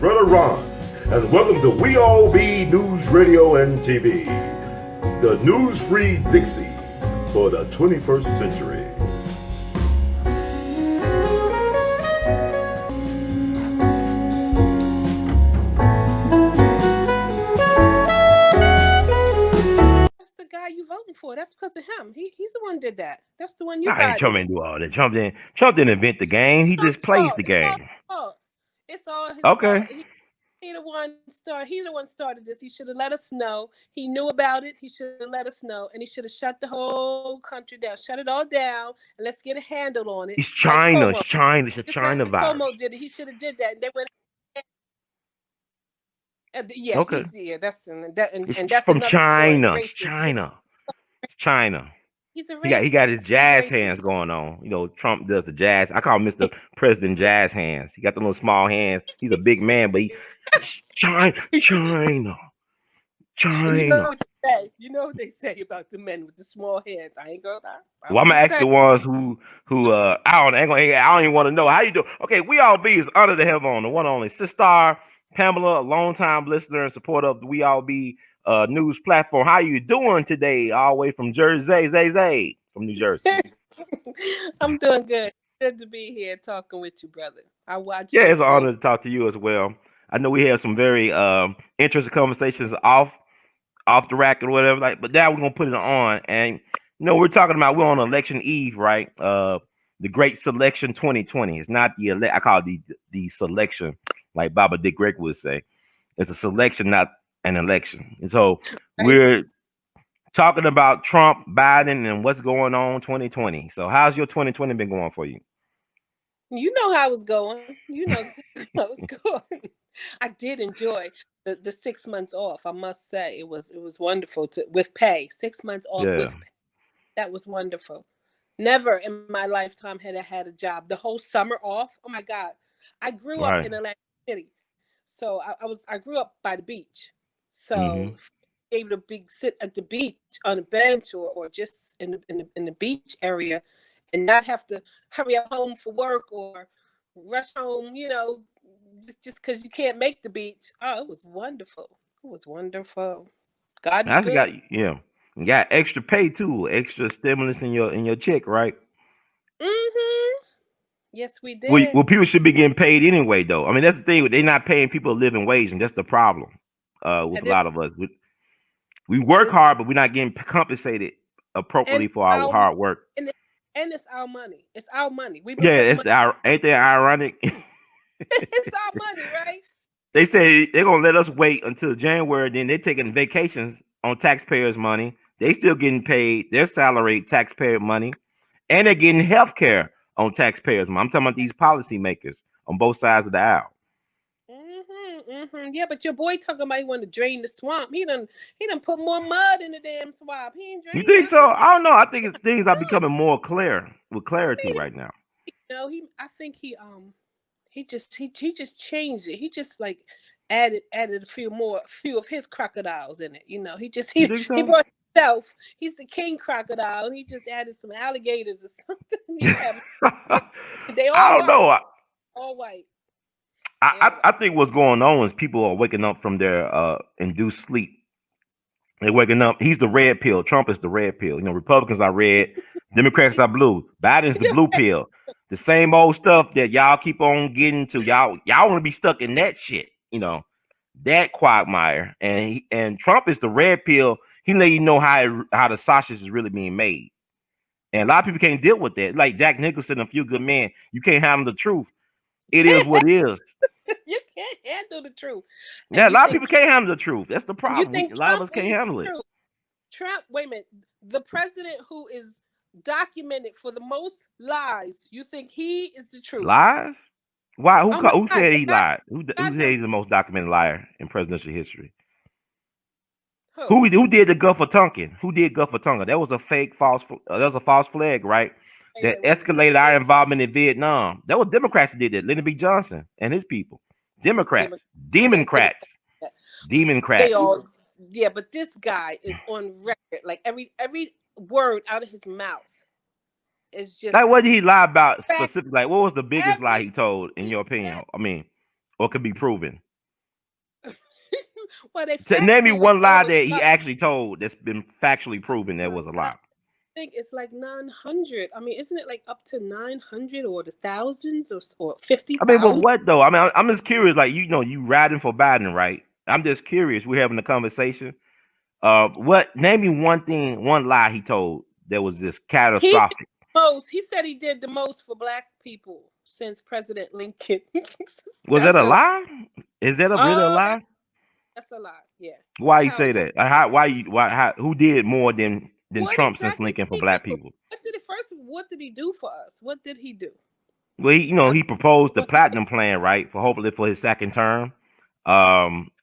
Brother Ron, and welcome to We All Be News Radio and TV, the news-free Dixie for the 21st century. That's the guy you voting for. That's because of him. He's the one did that. That's the one you Nah, ain't Trump riding didn't with. do all that. Trump didn't invent the game. He just Trump's plays fault. the It's all game. his fault. It's all his fault. Okay. He the one started this. He should have let us know. He knew about it. He should have let us know, and he should have shut the whole country down. Shut it all down, and let's get a handle on it. It's Like China. Cuomo. It's China. It's a Just China like virus. Cuomo did it. He should have did that. And they went. Yeah, Okay. that's and that's from another China. It's racist. China. It's China. He's a He racist. got his jazz He's hands racist. going on. You know, Trump does the jazz. I call him Mr. President Jazz Hands. He got the little small hands. He's a big man, but China. And you know what they say? You know what they say about the men with the small heads? I ain't gonna lie. Well, I'm gonna ask the ones who I don't even want to know how you do. Okay, We All Be is under the heaven on the one and only SiStar Pamela, a longtime listener and supporter of the We All Be news platform. How you doing today? All the way from Jersey, Zay from New Jersey. I'm doing good. Good to be here talking with you, brother. I watch. Yeah, it's an honor to talk to you as well. I know we had some very interesting conversations off the rack or whatever, but now we're gonna put it on. And we're talking about we're on election eve, right? The Great Selection 2020. It's not the I call it the selection, like Baba Dick Greg would say. It's a selection, not an election. And so we're talking about Trump, Biden, and what's going on 2020. So how's your 2020 been going for you? You know how it's going. You know how it's going. I did enjoy the 6 months off. I must say it was wonderful with pay. 6 months off with pay. That was wonderful. Never in my lifetime had I had a job. The whole summer off. Oh my God. I grew up in Atlantic City. So I grew up by the beach. So able to sit at the beach on a bench or just in the beach area and not have to hurry up home for work or rush home, just because you can't make the beach. Oh, it was wonderful. It was wonderful. God is good. You got extra pay too, extra stimulus in your check, right? Yes, we did. Well, people should be getting paid anyway, though. I mean, that's the thing. They're not paying people a living wage, and that's the problem with a lot of us. We work hard, but we're not getting compensated appropriately for our hard work. And it's our money. It's our money. Ain't that ironic? It's our money, right? They say they're gonna let us wait until January. Then they're taking vacations on taxpayers' money. They still getting paid their salary, taxpayer money, and they're getting health care on taxpayers' money. I'm talking about these policymakers on both sides of the aisle. Yeah, but your boy talking about he want to drain the swamp. He done put more mud in the damn swamp. He ain't draining. You think so? I don't know. I think things are becoming more clear with clarity right now. I think he just changed it. He just like added a few of his crocodiles in it. He he brought himself. He's the king crocodile, and he just added some alligators or something. They all I don't know. All white. I think what's going on is people are waking up from their induced sleep. They're waking up. He's the red pill. Trump is the red pill. Republicans are red. Democrats are blue. Biden's the blue pill. The same old stuff that y'all keep on getting to. Y'all want to be stuck in that shit. That quagmire. And Trump is the red pill. He let you know how the sausage is really being made. And a lot of people can't deal with that. Like Jack Nicholson and A Few Good Men. You can't handle the truth. It is what it is. You can't handle the truth. Yeah, a lot of people can't handle the truth. That's the problem. A lot of us can't handle it. Trump, wait a minute. The president who is documented for the most lies, you think he is the truth? Lies? Why? Who said he lied? Who said he's the most documented liar in presidential history? Who did the Gulf of Tonkin? Who did Gulf of Tonkin? That was a false flag, right? That escalated our involvement in Vietnam. That was Democrats that did that. Lyndon B. Johnson and his people. Democrats. Democrats. Yeah, but this guy is on record. Like every word out of his mouth is just. Like, what did he lie about specifically? Like, what was the biggest lie he told, in your opinion? I mean, or could be proven? Well, they Name me factual one lie always that he up. actually told that's been factually proven that was a lie. I think it's like 900. I mean, isn't it like up to 900 or the thousands or I mean, but 50,000? what though? I mean, I'm just curious. Like, you riding for Biden, right? I'm just curious. We're having a conversation. What? Name me one lie he told that was just He did catastrophic. the most. He said he did the most for Black people since President Lincoln. Was that That's a a lie? Is that really a oh, lie? that's a lie. Yeah. Why you How? say that? Who did more than What Trump since exactly Lincoln did for he Black do? people? What did he do for us? What did he do? Well, I, he proposed the what, platinum plan, right? Hopefully for his second term.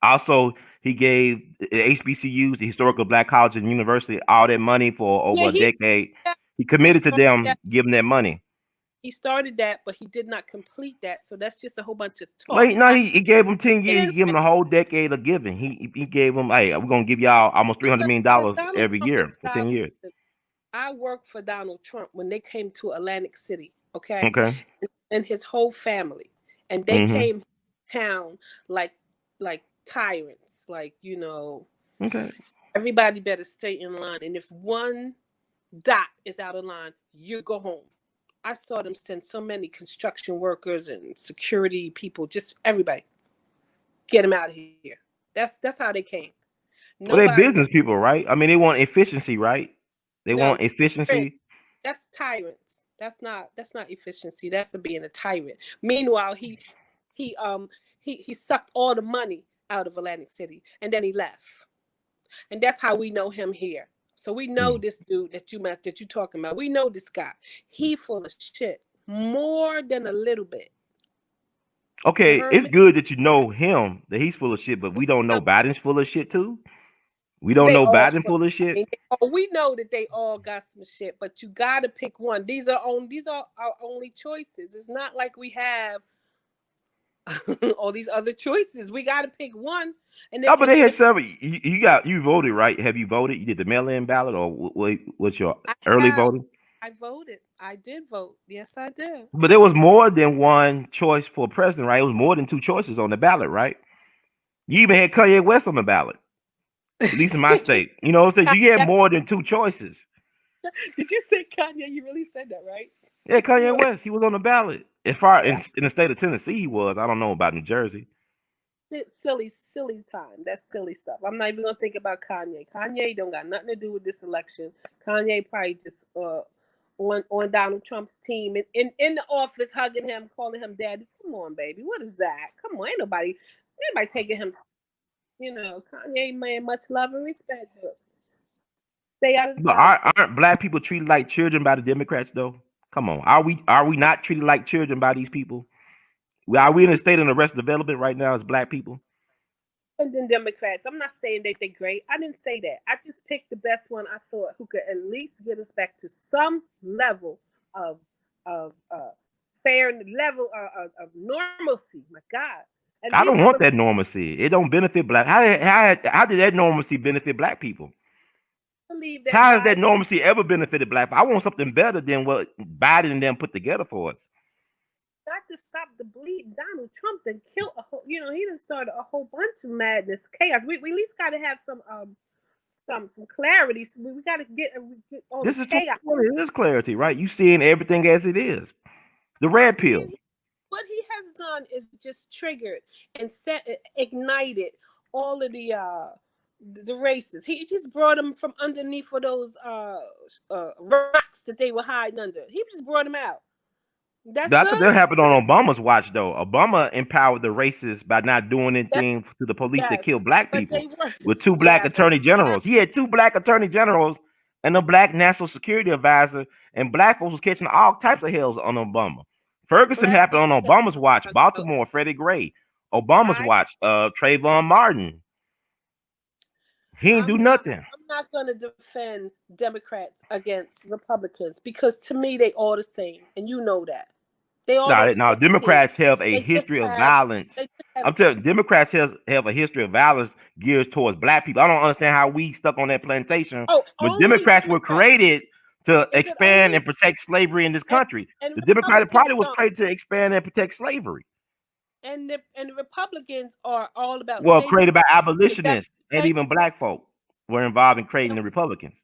Also he gave the HBCUs, the historical Black college and university, all that money for yeah, over a decade. He he committed to started them that. giving that money. He started that, but he did not complete that. So that's just a whole bunch of Well, talk. he gave them 10 years. He And gave them a whole decade of giving. He gave them, hey, we're gonna give y'all almost $300 million Donald every Trump year is for 10 years. I worked for Donald Trump when they came to Atlantic City, okay? Okay. And his whole family. And they Mm-hmm. came town like tyrants, Okay. everybody better stay in line. And if one dot is out of line, you go home. I saw them send so many construction workers and security people, just everybody, get them out of here. That's how they came. Well, they Nobody. business people, right? I mean, they want efficiency, right? They No, want efficiency. that's tyrants. That's not efficiency. That's being a tyrant. Meanwhile, he um he sucked all the money out of Atlantic City and then he left. And that's how we know him here. So we know this dude that you talking about. We know this guy. He full of shit. More than a little bit. You Okay, heard it's me? good that you know him, that he's full of shit, but we don't know No, Biden's full of shit too. We don't they know all Biden full. full of I shit. mean, we know that they all got some shit, but you gotta pick one. These are our only choices. It's not like we have all these other choices. We got to pick one. And Oh, but they had several. You voted, right? Have you voted? You did the mail-in ballot, or what's your I early have. voting? I voted. I did vote. Yes, I did. But there was more than one choice for president, right? It was more than two choices on the ballot, right? You even had Kanye West on the ballot, at least in my state. You know what I'm saying? You had more than two choices. Did you say Kanye? You really said that, right? Yeah, Kanye You West, he was on the ballot. As far yeah. in the state of Tennessee, he was. I don't know about New Jersey. It's silly time. That's silly stuff. I'm not even gonna think about Kanye. Kanye don't got nothing to do with this election. Kanye probably just on Donald Trump's team in the office, hugging him, calling him daddy. Come on, baby. What is that? Come on, ain't nobody taking him. Kanye, man, much love and respect. But stay out of the But politics. aren't black people treated like children by the Democrats, though? Come on, are we not treated like children by these people? Are we in a state of arrested development right now as black people? And then Democrats. I'm not saying that they're great. I didn't say that. I just picked the best one I thought who could at least get us back to some level of fair level of normalcy. My God, at I least don't want that normalcy. It don't benefit black. How did that normalcy benefit black people? believe that How has Biden that normalcy ever benefited black people? I want something better than what Biden and them put together for us. got to stop the bleed. Donald Trump then killed a whole. He done started a whole bunch of madness, chaos. We at least got to have some clarity. So we got to get all the This is chaos. 2020. It is clarity, right? You seeing everything as it is. The red pill. What he has done is just triggered and ignited all of the races. He just brought them from underneath of those rocks that they were hiding under. He just brought them out. That's I think good. that happened on Obama's watch, though. Obama empowered the racists by not doing anything to the police that Yes, killed black but people they were with two black yeah, but attorney generals. He had two black attorney generals and a black national security advisor, and black folks was catching all types of hells on Obama. Ferguson black happened on people. Obama's watch. Baltimore, Freddie Gray. Obama's I watch. Trayvon Martin. He ain't do I'm not nothing. I'm not going to defend Democrats against Republicans because to me they all the same, and you know that. They all on No, the no, same team. Democrats have a They just history of have violence. they just have I'm telling you, Democrats have a history of violence geared towards black people. I don't understand how we stuck on that plantation, but only Democrats were Democrats. created to Is it expand only and protect slavery in this and, country. and The Democratic Republicans Party was don't? created to expand and protect slavery. And the Republicans are all about Well, saving. created by Is that abolitionists, and right? even black folk were involved in creating the Republicans.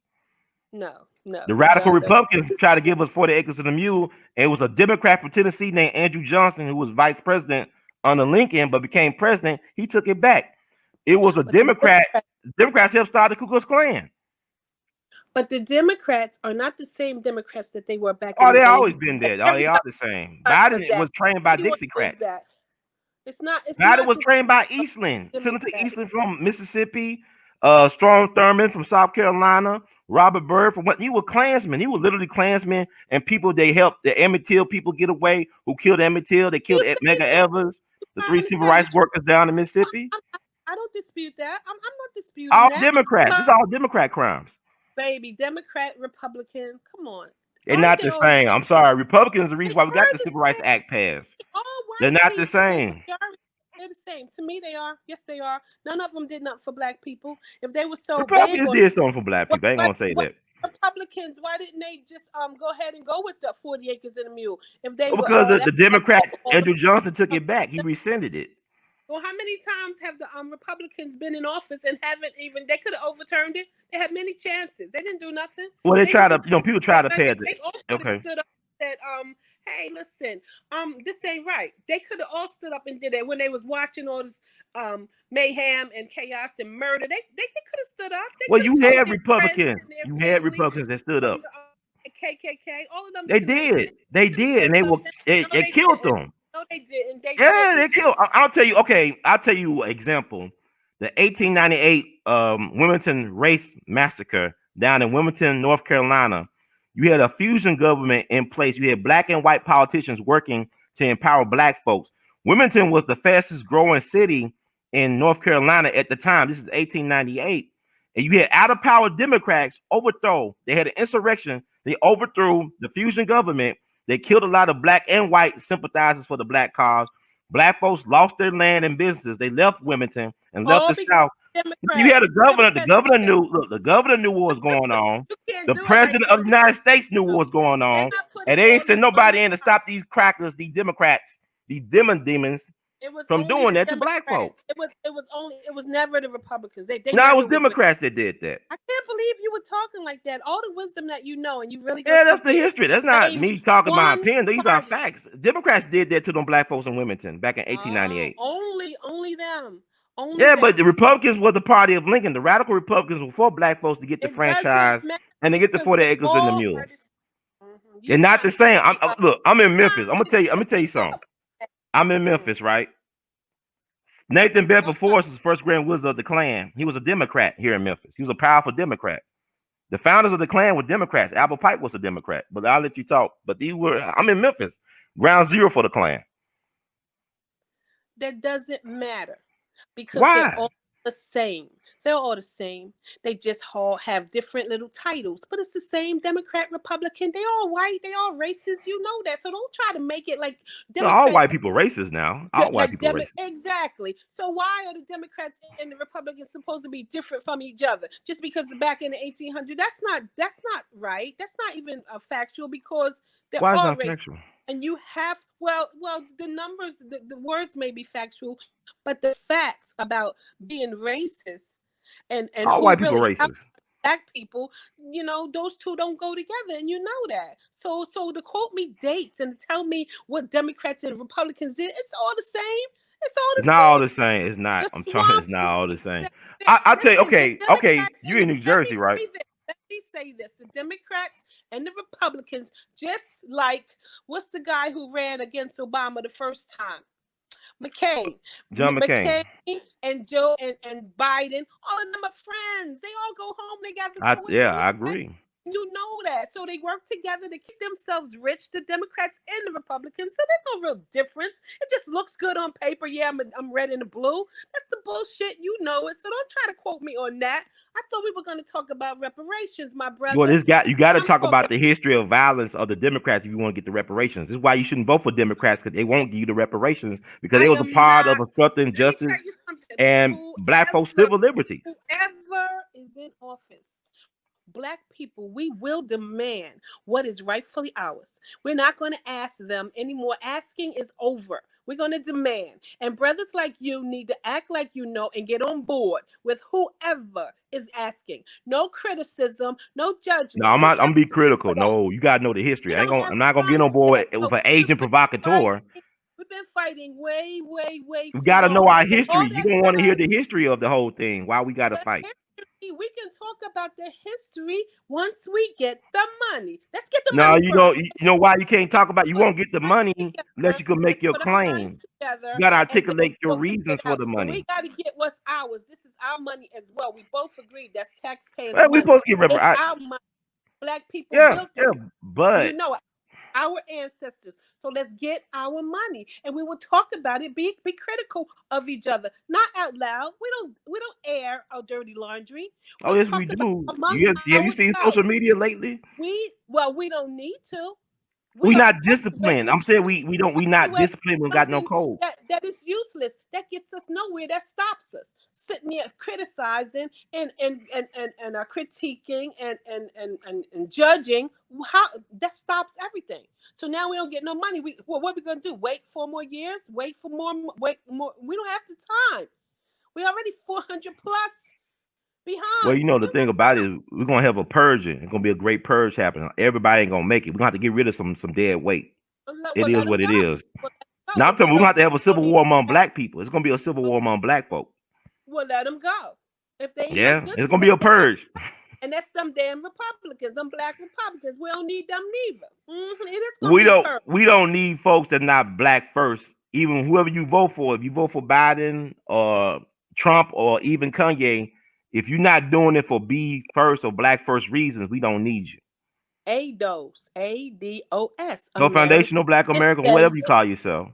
No, no, The radical no. Republicans tried to give us 40 acres of the mule. And it was a Democrat from Tennessee named Andrew Johnson who was vice president under Lincoln, but became president. He took it back. It was a But the Democrat. Democrats helped start the Ku Klux Klan. But the Democrats are not the same Democrats that they were back in Oh, the they day. always been there. Oh, they are Everybody the same. does Biden that. was trained by Everyone does Dixiecrats. that. It's Biden not was the trained by same Eastland, Senator Democrat. Eastland from Mississippi, Strom Thurmond from South Carolina, Robert Byrd from what he was Klansmen. He was literally Klansmen, and people they helped the Emmett Till people get away who killed Emmett Till. They killed You say Medgar that. Evers, the I 3 civil understand, rights but workers down in Mississippi. I don't dispute that. I'm not disputing All that. Democrats. This But is all Democrat crimes. baby, Democrat, Republican, come on. They're Why aren't not they the all the same. same? I'm sorry. Republicans are the They reason why we got are the the Civil Rights same. Act passed. All They're white not the people. same. They're the same. To me, they are. Yes, they are. None of them did nothing for black people. If they were so big Republicans on did something for black what, people. I ain't what, gonna say what that. Republicans, why didn't they just go ahead and go with the 40 acres and a mule? If they were Because the that Democrat all the Andrew Johnson took it back. He rescinded it. well, how many times have the Republicans been in office and haven't even? They could have overturned it. They had many chances. They didn't do nothing. Well, they They didn't try do to, people try to pay it. they all could have Okay. stood up and said, hey, listen, this ain't right. They could have all stood up and did it when they was watching all this mayhem and chaos and murder. They could have stood up. They Well, could you have told had their friends Republicans. and their You had family Republicans that stood from up. the KKK. All of them They could have. did. They Could have did, said and they were something. they, No, they they killed didn't. them. No, they didn't. They Yeah, they didn't. killed. I'll tell you. Okay, I'll tell you an example. The 1898 Wilmington race massacre down in Wilmington, North Carolina. You had a fusion government in place. You had black and white politicians working to empower black folks. Wilmington was the fastest growing city in North Carolina at the time. This is 1898. And you had out of power Democrats overthrow. They had an insurrection. They overthrew the fusion government. They killed a lot of black and white sympathizers for the black cause. Black folks lost their land and businesses. They left Wilmington and left All the because South. You had a Democrats. governor. The Democrats governor did that. knew. Look, the governor knew what was going on. You can't The do it like president of the United States knew what was going they're on, not putting and they ain't all sent this on nobody the in to top. stop these crackers, these Democrats, these demons It was from only doing the that to black folks. Democrats. It was never the Republicans. They No, it never was was. Democrats that did that. I can't believe you were talking like that. All the wisdom that you know, and you really gonna Yeah, that's sit the there history. That's not and name me talking my one opinion. These are party. facts. Democrats did that to them black folks in Wilmington back in 1898. Only them. Only Yeah, but them. the Republicans were the party of Lincoln. The radical Republicans were for black folks to get the It doesn't franchise matter and to get the because 40 they acres in the all mule. are the same. They're You not the trying same. to Look, I'm in Memphis. I'm trying to gonna tell you split me something. up. I'm in Memphis, right? Nathan Bedford What's up? Forrest was the first Grand Wizard of the Klan. He was a Democrat here in Memphis. He was a powerful Democrat. The founders of the Klan were Democrats. Apple Pike was a Democrat, but I'll let you talk. But I'm in Memphis, ground zero for the Klan. That doesn't matter because they're Why? all the same. They're all the same. They just all have different little titles, but it's the same Democrat, Republican. They all white. They all racist. You know that. So don't try to make it like No, all white Democrats. people racist now. All white people racist. Exactly. So why are the Democrats and the Republicans supposed to be different from each other? Just because back in the 1800s, that's not right. That's not even factual because they're Why is all that racist. factual? And you have the numbers, the words may be factual, but the facts about being racist and All who white people really racist. black people, those two don't go together, and you know that. So to quote me dates and tell me what Democrats and Republicans did, it's all the same. It's all the It's not all same. the same. It's not. The I'm trying. It's swamp not is all the same. the, I'll tell you. listen, the Okay. Democrats You and in New Jersey, right? let me say this. The Democrats and the Republicans, just like what's the guy who ran against Obama the first time? McCain. John McCain. McCain and Joe and Biden, all of them are friends. They all go home together. So I agree. you know that. So they work together to keep themselves rich, the Democrats and the Republicans. So there's no real difference. It just looks good on paper. Yeah, I'm red and the blue. That's the bullshit. You know it. So don't try to quote me on that. I thought we were going to talk about reparations, my brother. Well, you got to talk about the history of violence of the Democrats if you want to get the reparations. This is why you shouldn't vote for Democrats, because they won't give you the reparations, because they was a part of obstructing justice and black folks' civil liberties. Whoever is in office, Black people, we will demand what is rightfully ours. We're not going to ask them anymore. Asking is over. We're going to demand. And brothers like you need to act like you know and get on board with whoever is asking. No criticism, no No, judgment. I'm We not. don't I'm have be time for critical. that. No, you gotta know the We history. don't I'm have not gonna get time on for board that. with No, an agent we've been fighting. provocateur. We've been fighting way, way, way We too gotta know long. our And all history. You that don't want to hear does, the history of the whole thing. Why we gotta the fight? history, we can talk about the history once we get the money. Let's get the No, money you first. don't. You know why you can't talk about? You Put won't get the our minds money unless together you can and make your put our claim. minds together, You gotta and then articulate your we'll figure it reasons for out. the But we money. got to get what's ours. This is our money as well. We both agreed that's taxpayers' Well, we money. supposed to get It's our money. Black people yeah, built yeah, this. You but know it. Our ancestors. So let's get our money, and we will talk about it. Be critical of each other, not out loud. We don't air our dirty laundry. oh We yes, we talk about do. amongst Have you seen social ourselves. media lately? We don't need to. We We are not protected. But disciplined. I'm saying we don't. We not anyway, disciplined. We got no something code. that is useless, that gets us nowhere, that stops us sitting there criticizing and critiquing and judging. How that stops everything. So now we don't get no money. What are we gonna do? Wait 4 more years? Wait for more? Wait more? We don't have the time. We already 400 plus Well, behind. you know We the don't got thing about it is we're gonna have a purging. It's gonna be a great purge happening. Everybody ain't gonna make it. We're gonna have to get rid of some dead weight. It well, is let them what go. it is. Well, let them Now go. I'm If telling they you, we're gonna have to have a don't civil need war among that, black people. It's gonna be a civil war among black folk. we'll let them go. If they ain't no Yeah, good it's to gonna be a us, purge. and that's them damn Republicans, them black Republicans. We don't need them neither. It is gonna We be a don't purge. we don't need folks that not black first. Even whoever you vote for, if you vote for Biden or Trump or even Kanye, if you're not doing it for B first or black first reasons, we don't need you. ADOS, ADOS, No foundation, American no black American, whatever you call descendants, yourself.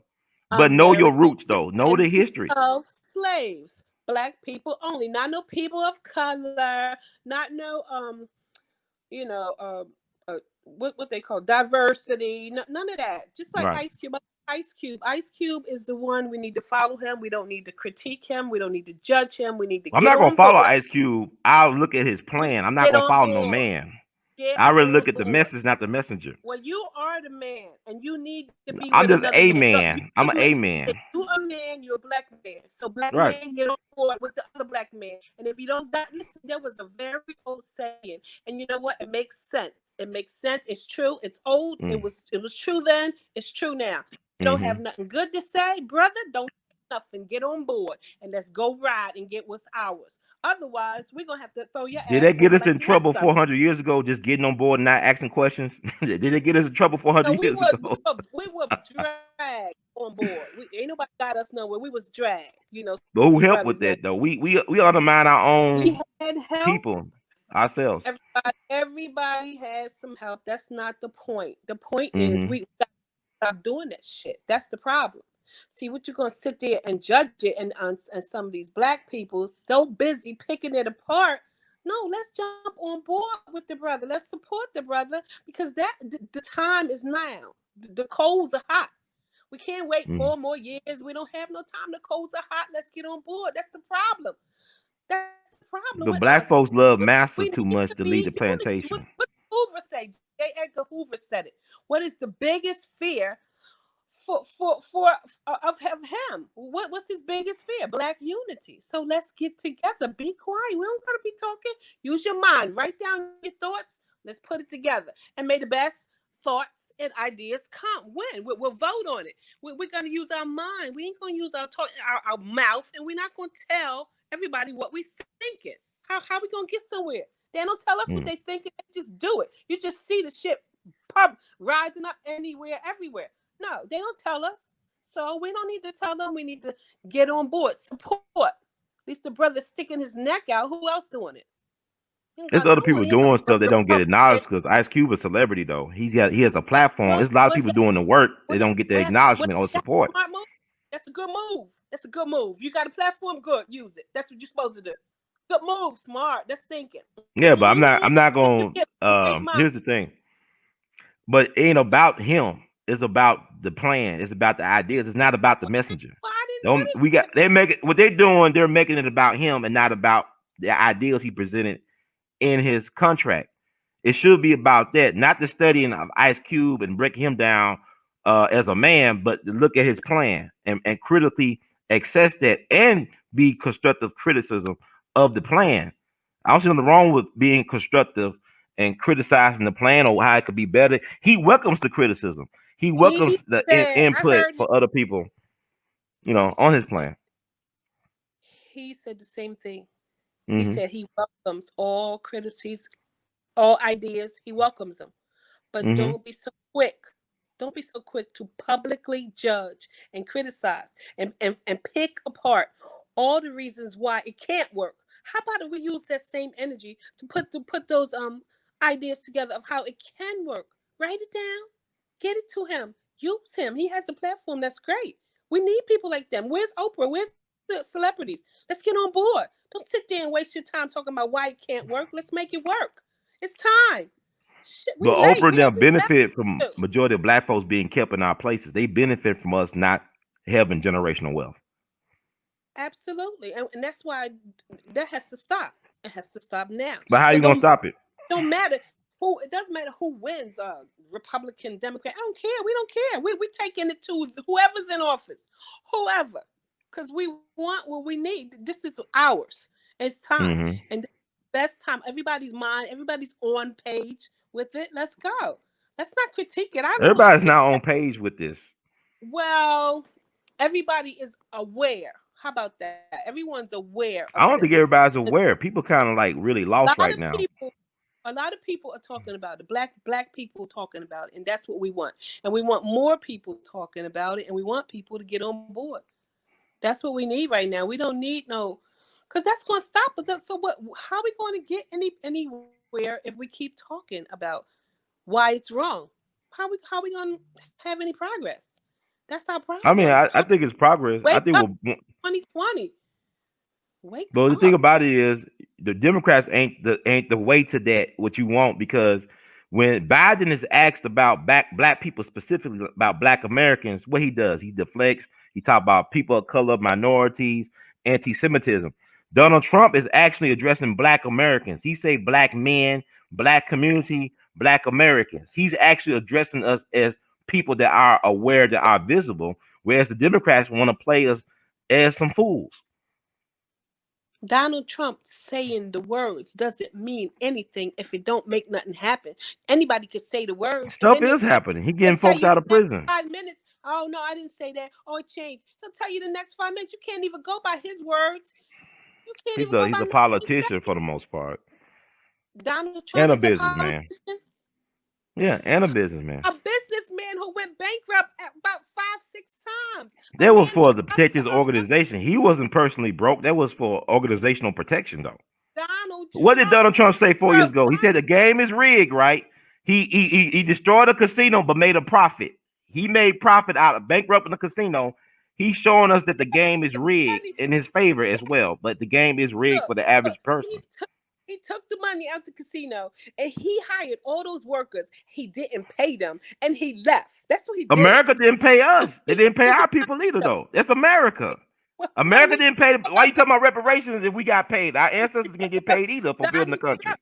But know your American roots though. Know the descendants history. of slaves. Black people only, not no people of color, not no you know, what they call diversity. None of that. Just like Right. Ice Cube. Ice Cube. Ice Cube is the one we need to follow him. We don't need to critique him. We don't need to judge him. We need to I'm get not gonna on follow board. Ice Cube. I'll look at his We plan. I'm not get gonna on follow no board. man. Get I really on look at the board. message, not the messenger. Well, you are the man, and you need to be I'm with just another a man. No, man. I'm an you a man. you a man. You're a black man. So black Right. man, get on board with the other black man. And if you don't, listen, there was a very old saying, and you know what? It makes sense. It makes sense. It's true. It's old. Mm. It was true then. It's true now. You don't have Mm-hmm. nothing good to say, brother. Don't say nothing. Get on board and let's go ride and get what's ours. Otherwise, we're gonna have to throw your Did ass that get over us like in the rest trouble of them. 400 years ago? Just getting on board and not asking questions? Did it get us in trouble No, 400 years ago? we were dragged on board. Ain't nobody got us nowhere. We was dragged. But who Some helped with brothers that that though? We undermine our we own had help. people ourselves. Everybody has some help. That's not the point. The point is Mm-hmm. we got to stop doing that shit. That's the problem. See what you're gonna sit there and judge it, and some of these black people so busy picking it apart. No, let's jump on board with the brother. Let's support the brother because the time is now. The coals are hot. We can't wait Mm-hmm. 4 more years. We don't have no time. The coals are hot. Let's get on board. That's the problem. That's the problem The with black us. folks love massa We too need much to to leave the be unity. plantation. What Hoover say? J. Edgar Hoover said it. What is the biggest fear of him? What's his biggest fear? Black unity. So let's get together. Be quiet. We don't gotta be talking. Use your mind. Write down your thoughts. Let's put it together. And may the best thoughts and ideas come. We'll vote on it. We're gonna use our mind. We ain't gonna use our mouth, and we're not gonna tell everybody what we thinking. How we gonna get somewhere? They don't tell us what they thinking. They just do it. You just see the shit rising up anywhere, everywhere. No, they don't tell us. So we don't need to tell them. We need to get on board, support. At least the brother's sticking his neck out. Who else doing it? There's other people doing stuff that don't get acknowledged because Ice Cube is a celebrity though. He has a platform. There's a lot of people doing the work. They don't get the acknowledgement or That's support. a smart move. That's a good move. That's a good move. You got a platform, good. Use it. That's what you're supposed to do. Good move, smart. That's thinking. Yeah, but I'm not gonna Great mind. here's the thing. But it ain't about him. It's about the plan. It's about the ideas. It's not about the messenger. They make it what they're doing, they're making it about him and not about the ideals he presented in his contract. It should be about that, not the studying of Ice Cube and breaking him down as a man, but to look at his plan and critically assess that and be constructive criticism of the plan. I don't see nothing wrong with being constructive and criticizing the plan or how it could be better. He welcomes the criticism. He He welcomes the said, I input heard him. for other people, He on said his the same. plan. He said the same thing. He Hmm. said he welcomes all criticisms, all ideas. He welcomes them, but Hmm. don't be so quick. Don't be so quick to publicly judge and criticize and pick apart all the reasons why it can't work. How about if we use that same energy to put those ideas together of how it can work? Write it down, get it to him, use him. He has a platform that's great. We need people like them. Where's Oprah? Where's the celebrities? Let's get on board. Don't sit there and waste your time talking about why it can't work. Let's make it work. It's time. Shit, we But late. Oprah We now got benefit from to. majority of black folks being kept in our places. They benefit from us not having generational wealth. Absolutely. And that's why that has to stop. It has to stop now. But how So you gonna stop it? don't matter who, it doesn't matter who wins, Republican, Democrat. I don't care. We don't care. We taking it to whoever's in office, whoever. Because we want what we need. This is ours. It's time. Hmm. And best time. Everybody's mind, everybody's on page with it. Let's go. Let's not critique it. I don't want to Everybody's critique not on that. page with this. Well, everybody is aware. How about that? Everyone's aware I of don't think this. everybody's aware. People kind of like really A lost lot right of now. people, a lot of people are talking about it. Black people talking about it, and that's what we want. And we want more people talking about it, and we want people to get on board. That's what we need right now. We don't need no, because that's going to stop us. So what? How are we going to get anywhere if we keep talking about why it's wrong? How we going to have any progress? That's our I mean, problem. I think it's progress. I Wake think up, we'll. 2020. Wake But the thing up. about it is, the Democrats ain't the way to that what you want, because when Biden is asked about black people, specifically about black Americans, what he does, he deflects. He talk about people of color, minorities, anti-Semitism. Donald Trump is actually addressing black Americans. He say black men, black community, black Americans. He's actually addressing us as people that are aware, that are visible, whereas the Democrats want to play us as some fools. Donald Trump saying the words doesn't mean anything if it don't make nothing happen. Anybody could say the words, and Stuff then is happening. He he'll getting tell folks you out the of next prison. 5 minutes. Oh no, I didn't say that. Oh, it changed. He'll tell you the next 5 minutes. You can't even go by his words. You can't He's even a go he's by a nothing he politician said. for the most part, Donald and Trump a is a businessman. politician, Yeah, and a businessman. a businessman who went bankrupt at about 5, 6 times. A That was man for who to lost protect his organization. He wasn't personally broke. That was for organizational protection, though. Donald What did Trump Donald Trump say 4 years served ago? He said the game is rigged, right? He destroyed a casino but made a profit. He made profit out of bankrupting the casino. He's showing us that the game is rigged money. in his favor as well. But the game is rigged Look, for the look, average person. he took the money out the casino and he hired all those workers. He didn't pay them and he left. That's what he did. America didn't pay So us. They he didn't pay took our his people either, money. though. That's America. Well, America didn't pay. Why you talking about reparations if we got paid? Our ancestors can get paid either for building the Donald country. Trump.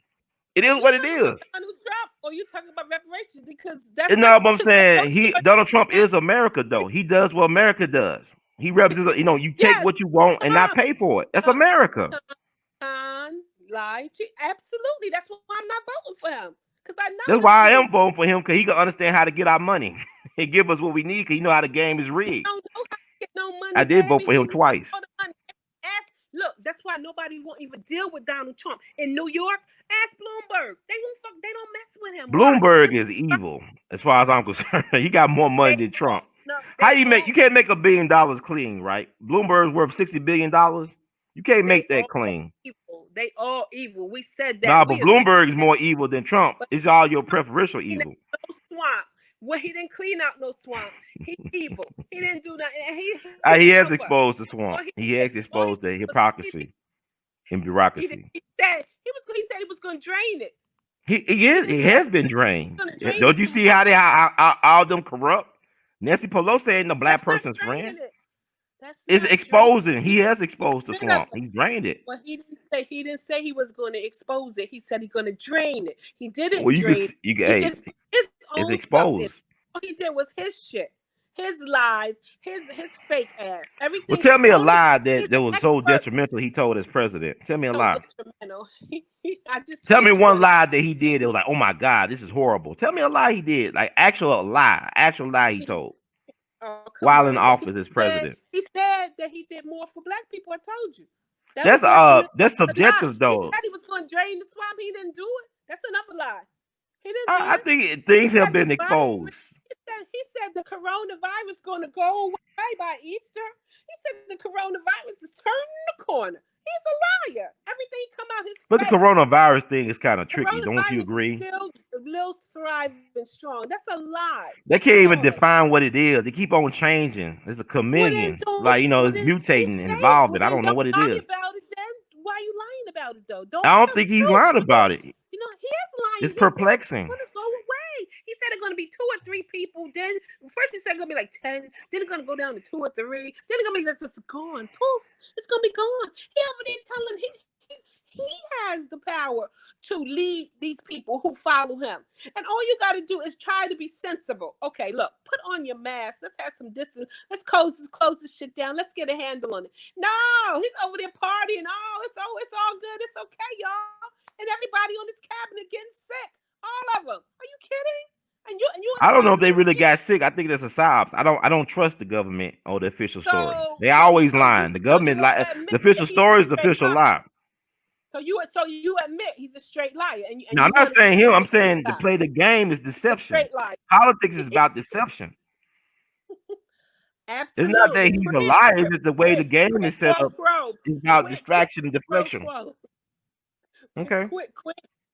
It is You what it talking about is. Donald Trump or you talking about reparations? Because that's And not no, the but I'm two. saying Donald Trump is America, though. He does what America does. He represents. You take Yes, what you want and not Tom, pay for it. That's Tom, America. Tom lied to you. Absolutely. That's why I'm not voting for him. Because I know That's this why I dude. am voting for him, because he can understand how to get our money and give us what we need, because he know how the game is He rigged. don't know how to get no I money, did vote baby. for He him knows twice. all the money. Look, that's why nobody won't even deal with Donald Trump. In New York, ask Bloomberg. They won't fuck, they don't mess with him. Why? Bloomberg Because is evil, as far as I'm concerned. He got more money they than Trump. no, How they you make? all You can't make $1 billion clean, right? Bloomberg's worth $60 billion. You can't they make that all clean. evil. They all evil. We said that. Nah, but We agree Bloomberg is with that. more evil than Trump. But It's all your preferential he didn't evil. no swamp. Well, he didn't clean out no swamp. He evil. He didn't do nothing. And he He didn't has help us. exposed the swamp. He has All he exposed the was hypocrisy and bureaucracy. he said he said he was going to drain it. He has been drained. Going to drain Don't the you see swamp. how they all them corrupt? Nancy Pelosi ain't the black That's not person's draining friend. it. That's It's not exposing. draining. He has exposed the Get rid of swamp. it. He's drained it. Well, he didn't say he was going to expose it. He said he's going to drain it. He didn't Well, drain it. you He hey, just put his it's own stuff in. exposed. All he did was his shit, his lies, his fake ass. Well, Everything. tell me a Only lie he's that an was so expert. detrimental he told his president. Tell me a So lie. detrimental. I just Tell me told you one what lie that he did. It was like, oh my God, this is horrible. Tell me a lie he did, like actual lie he he. told Oh, come while in on. office as president. He said that he did more for black people. I told you. That was detrimental. That's A lie. subjective He though. said he was going to drain the swamp. He didn't do it. That's another lie. He didn't do I it. think He things have said the been exposed. virus. He said the coronavirus going to go away by Easter. He said the coronavirus is turning the corner. He's a liar. Everything come out his But the face. coronavirus thing is kind of tricky. Don't you Coronavirus is agree? still a little thriving strong. That's a lie. They can't That's even all. define what it is. They keep on changing. It's a Well, then chameleon. don't. Like, you know, Well, it's then don't mutating and say it. Well, evolving. I then don't know don't what it lie is. about it. Then why are you lying about it though? Don't I don't tell the think he's truth. lying about it. He is lying. It's He said it's perplexing. going to go away. He said it's going to be 2 or 3 people. Then first he said it's going to be like 10. Then it's going to go down to 2 or 3. Then it's going to be just gone. Poof. It's going to be gone. He over there telling he has the power to lead these people who follow him. And all you got to do is try to be sensible. Okay, look, put on your mask. Let's have some distance. Let's close this shit down. Let's get a handle on it. No, he's over there partying. Oh, it's all good. It's okay, y'all. And everybody on this cabinet getting sick. All of them. Are you kidding? And you I don't know if invited they them really here. got sick. I think that's a psyops. I don't trust the government or the official story. So They always lying. The government you the admit official that he's story a is the straight official liar. lie. So you admit he's a straight liar, and Now, I'm you not want to saying him. I'm take his saying to side. play the game is He's a deception. straight liar. Politics is about deception. It's not that Absolutely. he's a liar. It's just the way the game Quid is set pro up. quo. It's about Quid distraction and pro deflection. quo. Okay. Quid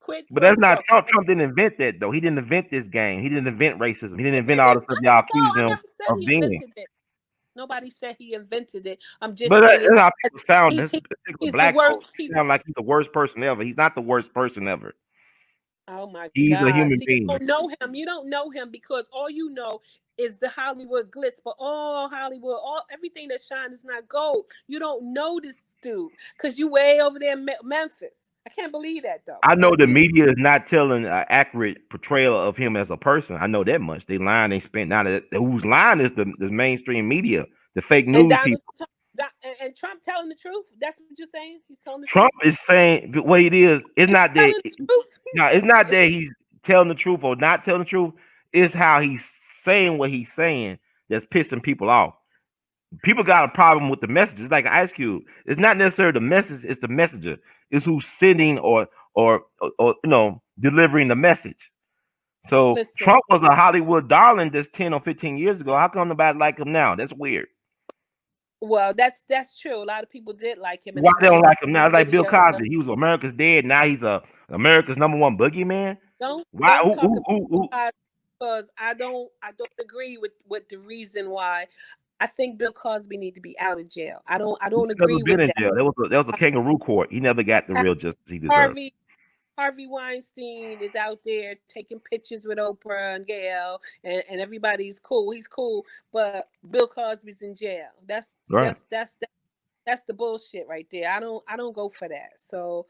But pro that's not quo. Trump. Trump didn't invent that, though. He didn't invent this game. He didn't invent racism. He didn't invent all the stuff y'all accuse I him never said of he being. invented it. Nobody said he invented it. I'm just But saying that's how people sound. he's This particular the black worst. folks sound like he's the worst person ever. He's not the worst person ever. Oh my He's a God. human See, being. you don't know him. You don't know him because all you know is the Hollywood glitz. But all Hollywood, everything that shines is not gold. You don't know this dude because you way over there in Memphis. I can't believe that though. I know the media is not telling an accurate portrayal of him as a person. I know that much. They lying. They spent now. Who's lying is the mainstream media, the fake news people. And Trump telling the truth. That's what you're saying. He's telling the Trump truth. is saying what it is. It's not that. No, it's not that he's telling the truth or not telling the truth. It's how he's saying what he's saying that's pissing people off. People got a problem with the message. It's like Ice Cube. It's not necessarily the message, it's the messenger. It's who's sending or delivering the message. So Listen. Trump was a Hollywood darling just 10 or 15 years ago. How come nobody like him now? That's weird. Well, that's true. A lot of people did like him. Why they don't like him now? It's like Bill Cosby. He was America's dad. Now he's America's #1 boogeyman. Don't Why? talk about because I don't agree with the reason why. I think Bill Cosby need to be out of jail. I don't agree with that. There was a kangaroo court. He never got the real justice he deserved. Harvey Weinstein is out there taking pictures with Oprah and Gail, and everybody's cool. He's cool, but Bill Cosby's in jail. That's right. That's the bullshit right there. I don't go for that. So,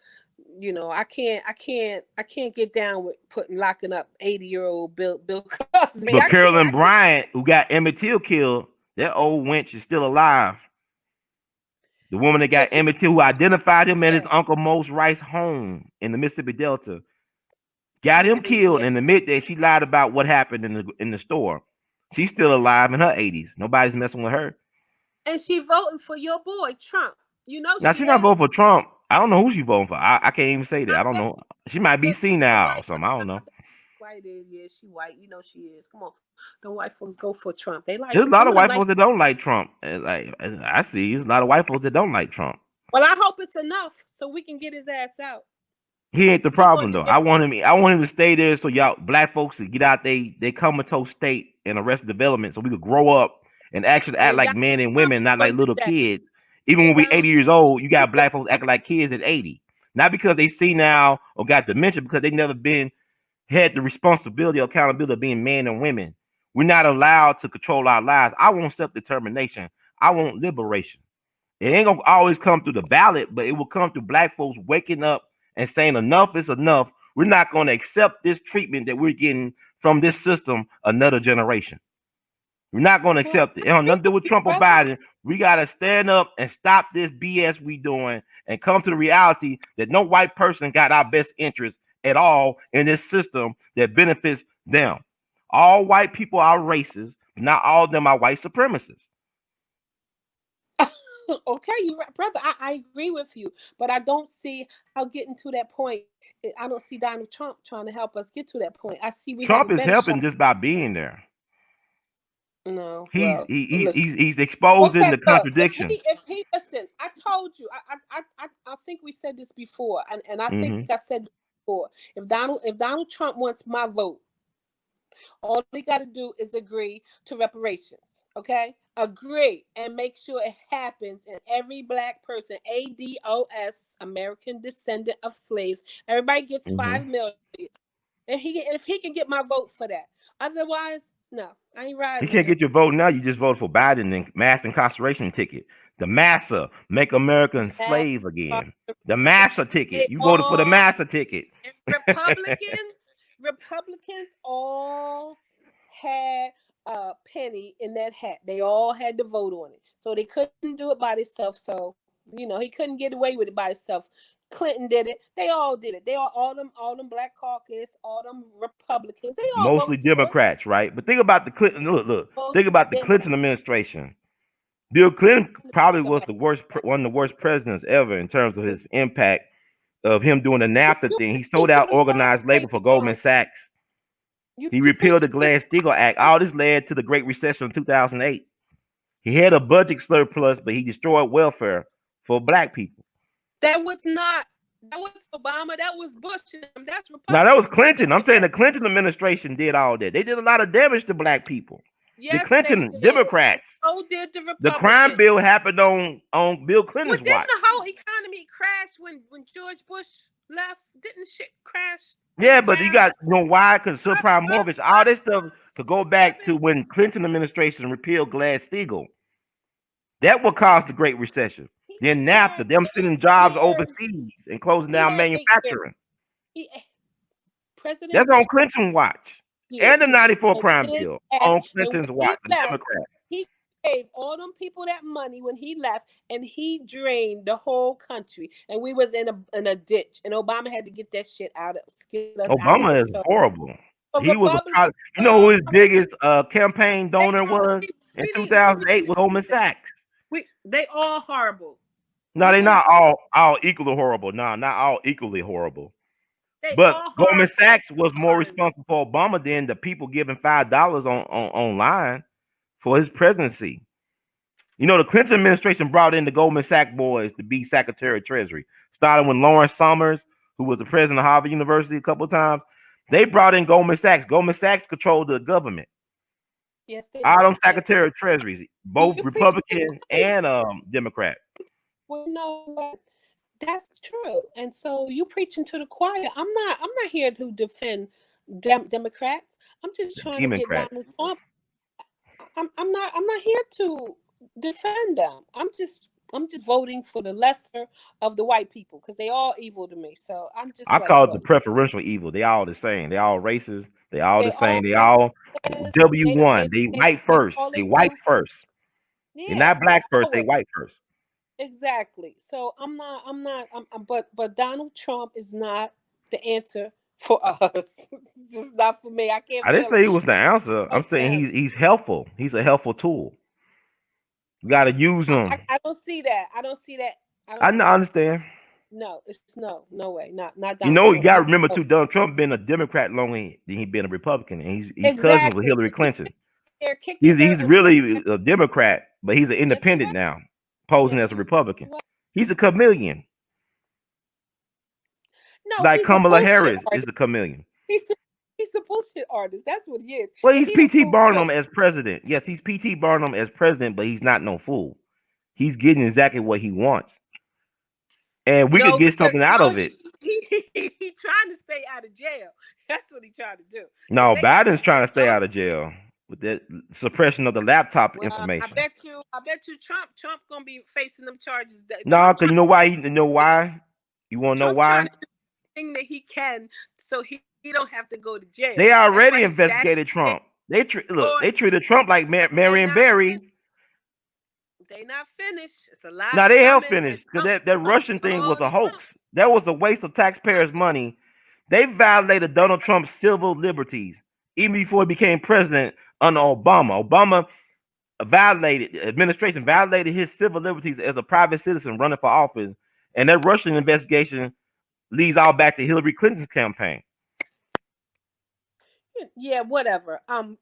I can't get down with locking up 80-year-old Bill Cosby. But Carolyn Bryant, who got Emmett Till killed, that old wench is still alive. The woman that got Emmett Till, who identified him at his Uncle Mose Rice home in the Mississippi Delta, got him killed and admit that she lied about what happened in the store. She's still alive in her 80s. Nobody's messing with her. And she voting for your boy Trump. Now she's not voting for Trump. I don't know who she's voting for. I can't even say that. I don't know. She might be senile or something. I don't know. White is, yeah, she white. You know she is. Come on, don't white folks go for Trump? They like. There's a lot of white folks that don't like Trump. Like I see, there's a lot of white folks that don't like Trump. Well, I hope it's enough so we can get his ass out. He ain't the problem though. I want him to stay there so y'all black folks to get out they comatose state in Arrested Development so we could grow up and actually act like men and women, not like little kids. Even when we 80 years old, you got black folks acting like kids at 80. Not because they see now or got dementia, because they never had the responsibility or accountability of being men and women. We're not allowed to control our lives. I want self-determination. I want liberation. It ain't gonna always come through the ballot, but it will come through black folks waking up and saying enough is enough. We're not going to accept this treatment that we're getting from this system another generation. We're not going to accept it. It has nothing to do with Trump or Biden. We got to stand up and stop this BS we doing and come to the reality that no white person got our best interest at all in this system that benefits them. All white people are racist, but not all of them are white supremacists. Okay, brother, I agree with you, but I don't see how getting to that point. I don't see Donald Trump trying to help us get to that point. I see we have Trump a is better helping shot. just by being there. No, He's well, listen. he's exposing Okay, the look, contradictions. if he listen, I told you, I think we said this before, and I think Mm-hmm. I said before. If Donald Trump wants my vote, all he got to do is agree to reparations. Okay, agree and make sure it happens, and every black person, ADOS, American descendant of slaves, everybody gets Mm-hmm. 5 million. And if he can get my vote for that, otherwise, no, I ain't riding You with can't him. get your vote now. You just voted for Biden and mass incarceration ticket. The Massa, make America Mass enslaved again. The incarceration. Massa ticket. They You voted for the all Massa ticket. and Republicans all had a penny in that hat. They all had to vote on it. So they couldn't do it by themselves. So, he couldn't get away with it by himself. Clinton did it. They all did it. They all them black caucus, all them Republicans, they all Mostly voted for it. Democrats, right? But think about the Clinton. Look. Think Most about the Democrats. Clinton administration. Bill Clinton probably was one of the worst presidents ever in terms of his impact of him doing the NAFTA You thing. He sold preaching to out the choir organized labor right for Goldman now. Sachs. You He you repealed the preaching to Glass-Steagall Act. All this led to the Great Recession of 2008. He had a budget surplus, but he destroyed welfare for black people. that was Obama, that was Bush, and that's Now that was Republicans that Clinton. I'm did saying that. the Clinton administration did all that. They did a lot of damage to black people. The Yes, they Clinton did. Democrats. So did the The crime Republicans. bill happened on Bill Well, Clinton's didn't watch. the whole economy crash when George Bush left? Didn't shit crash Yeah, but you down? got why? Because subprime mortgage, all this stuff could go back to Urban, when Clinton administration repealed Glass-Steagall. That would cause the Great Recession. he Then had NAFTA, them 8 sending jobs years. overseas and closing He down had 8 years. manufacturing. He, President That's on Bush Clinton's watch. And the years. 94 And crime his bill left, on and Clinton's when he watch, the left, Democrat. he gave all them people that money when he left, and he drained the whole country, and we was in a ditch, and Obama had to get that shit get us out of Obama it. is So horrible. He was Republicans, you know who his I mean, biggest campaign they donor all was in we 2008 need was to Goldman say Sachs. they all horrible. No, We they're can not agree all equally horrible. No, not all equally horrible. they But all Goldman horrible. Sachs was more responsible for Obama than the people giving $5 on online for his presidency. You know, the Clinton administration brought in the Goldman Sachs boys to be Secretary of Treasury, starting with Lawrence Summers, who was the president of Harvard University a couple of times. They brought in Goldman Sachs. Goldman Sachs controlled the government. Yes, they All did. them Secretary of Treasuries, both You preaching to the Republican choir. and Democrat. Well, no, what? That's true. And so you preaching to the choir. I'm not here to defend Democrats. I'm just trying to get Democrats. Donald Trump. I'm not here to defend them. I'm just voting for the lesser of the white people because they all evil to me. So I'm just I like, call it the look, preferential evil. They all the same. They all racist. They all the they same. all They all racist. W1. They white They first. They calling white you, first. They're yeah, not black first. They always. white first. Exactly. So but Donald Trump is not the answer for us. It's just not for me. I can't I didn't feel say he was the answer. I'm vote for saying him. he's helpful. He's a helpful tool. You got to use him. I don't see that. I don't see that. I I don't see. understand. No, it's no way. Not You Donald know, you Trump. got to You remember know. too. Donald Trump been a Democrat longer than he been a Republican, and he's cousins with Exactly. Hillary And he's Clinton. there kicking He's dirt with really a Democrat, but he's an yes, he independent was. now, posing Yes, as a he Republican. was. He's a chameleon, No, like he's a Kamala bullshit Harris is artist. a chameleon. He's a, he's a bullshit artist. That's what he is. Well, And he's he done P.T. fooled Barnum us. as president. Yes, he's P.T. Barnum as president, but he's not no fool. He's getting exactly what he wants, and we could No, get because something out of it. he trying to stay out of jail. That's what he trying to do. Because No, they got Biden's trying to stay Trump. out of jail with that suppression of the laptop Well, I information. bet you Trump gonna be facing them charges. That No, Trump because you know why? You know why? You want to know trying why? to do everything that he can so he he don't have to go to jail. They That's already why he sat investigated in Trump. They court. treated Trump like They Marion not Barry. they not finished. It's a lot Now they have coming, and finished because Trump, that Trump, Russian thing was oh a Trump, hoax. That was a waste of Trump. taxpayers' money. They violated Donald Trump's civil liberties even before he became president under Obama. Obama administration violated his civil liberties as a private citizen running for office, and that Russian investigation leads all back to Hillary Clinton's campaign. Yeah, whatever. I'm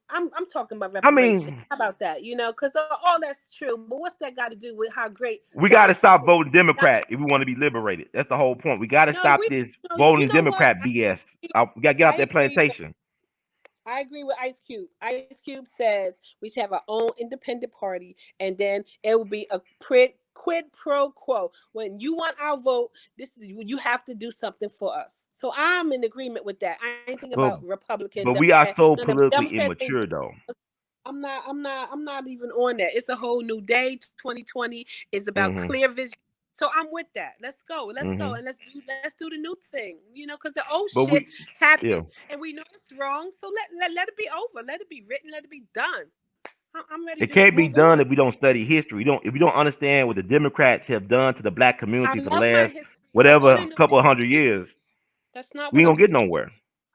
talking about I reparations. mean, How about that? Because all that's true, but what's that got to do with how great we got to Donald Trump stop is? voting Not, Democrat if we want to be liberated. That's the whole point. We got to no, stop we. this No, you voting know what? Democrat BS. We got to get I out that agree. plantation. I agree with Ice Cube. Ice Cube says we should have our own independent party, and then it will be a quid pro quo. When you want our vote, you have to do something for us. So I'm in agreement with that. I ain't thinking But about Republican, we are Democrat. so No, the politically Democrats ain't. immature though. I'm not even on that. It's a whole new day. 2020 is about Mm-hmm. clear vision. So I'm with that. Let's go. Let's go. Mm-hmm. And let's do the new thing. Because the old But shit yeah, happened and we know it's wrong. So let it be over. Let it be written. Let it be done. I'm ready it to can't be move done on. if we don't study history. If we don't understand what the Democrats have done to the black I community for the love my last history. I want to whatever know my couple of hundred history. years, That's not we what ain't I'm gonna get saying. nowhere.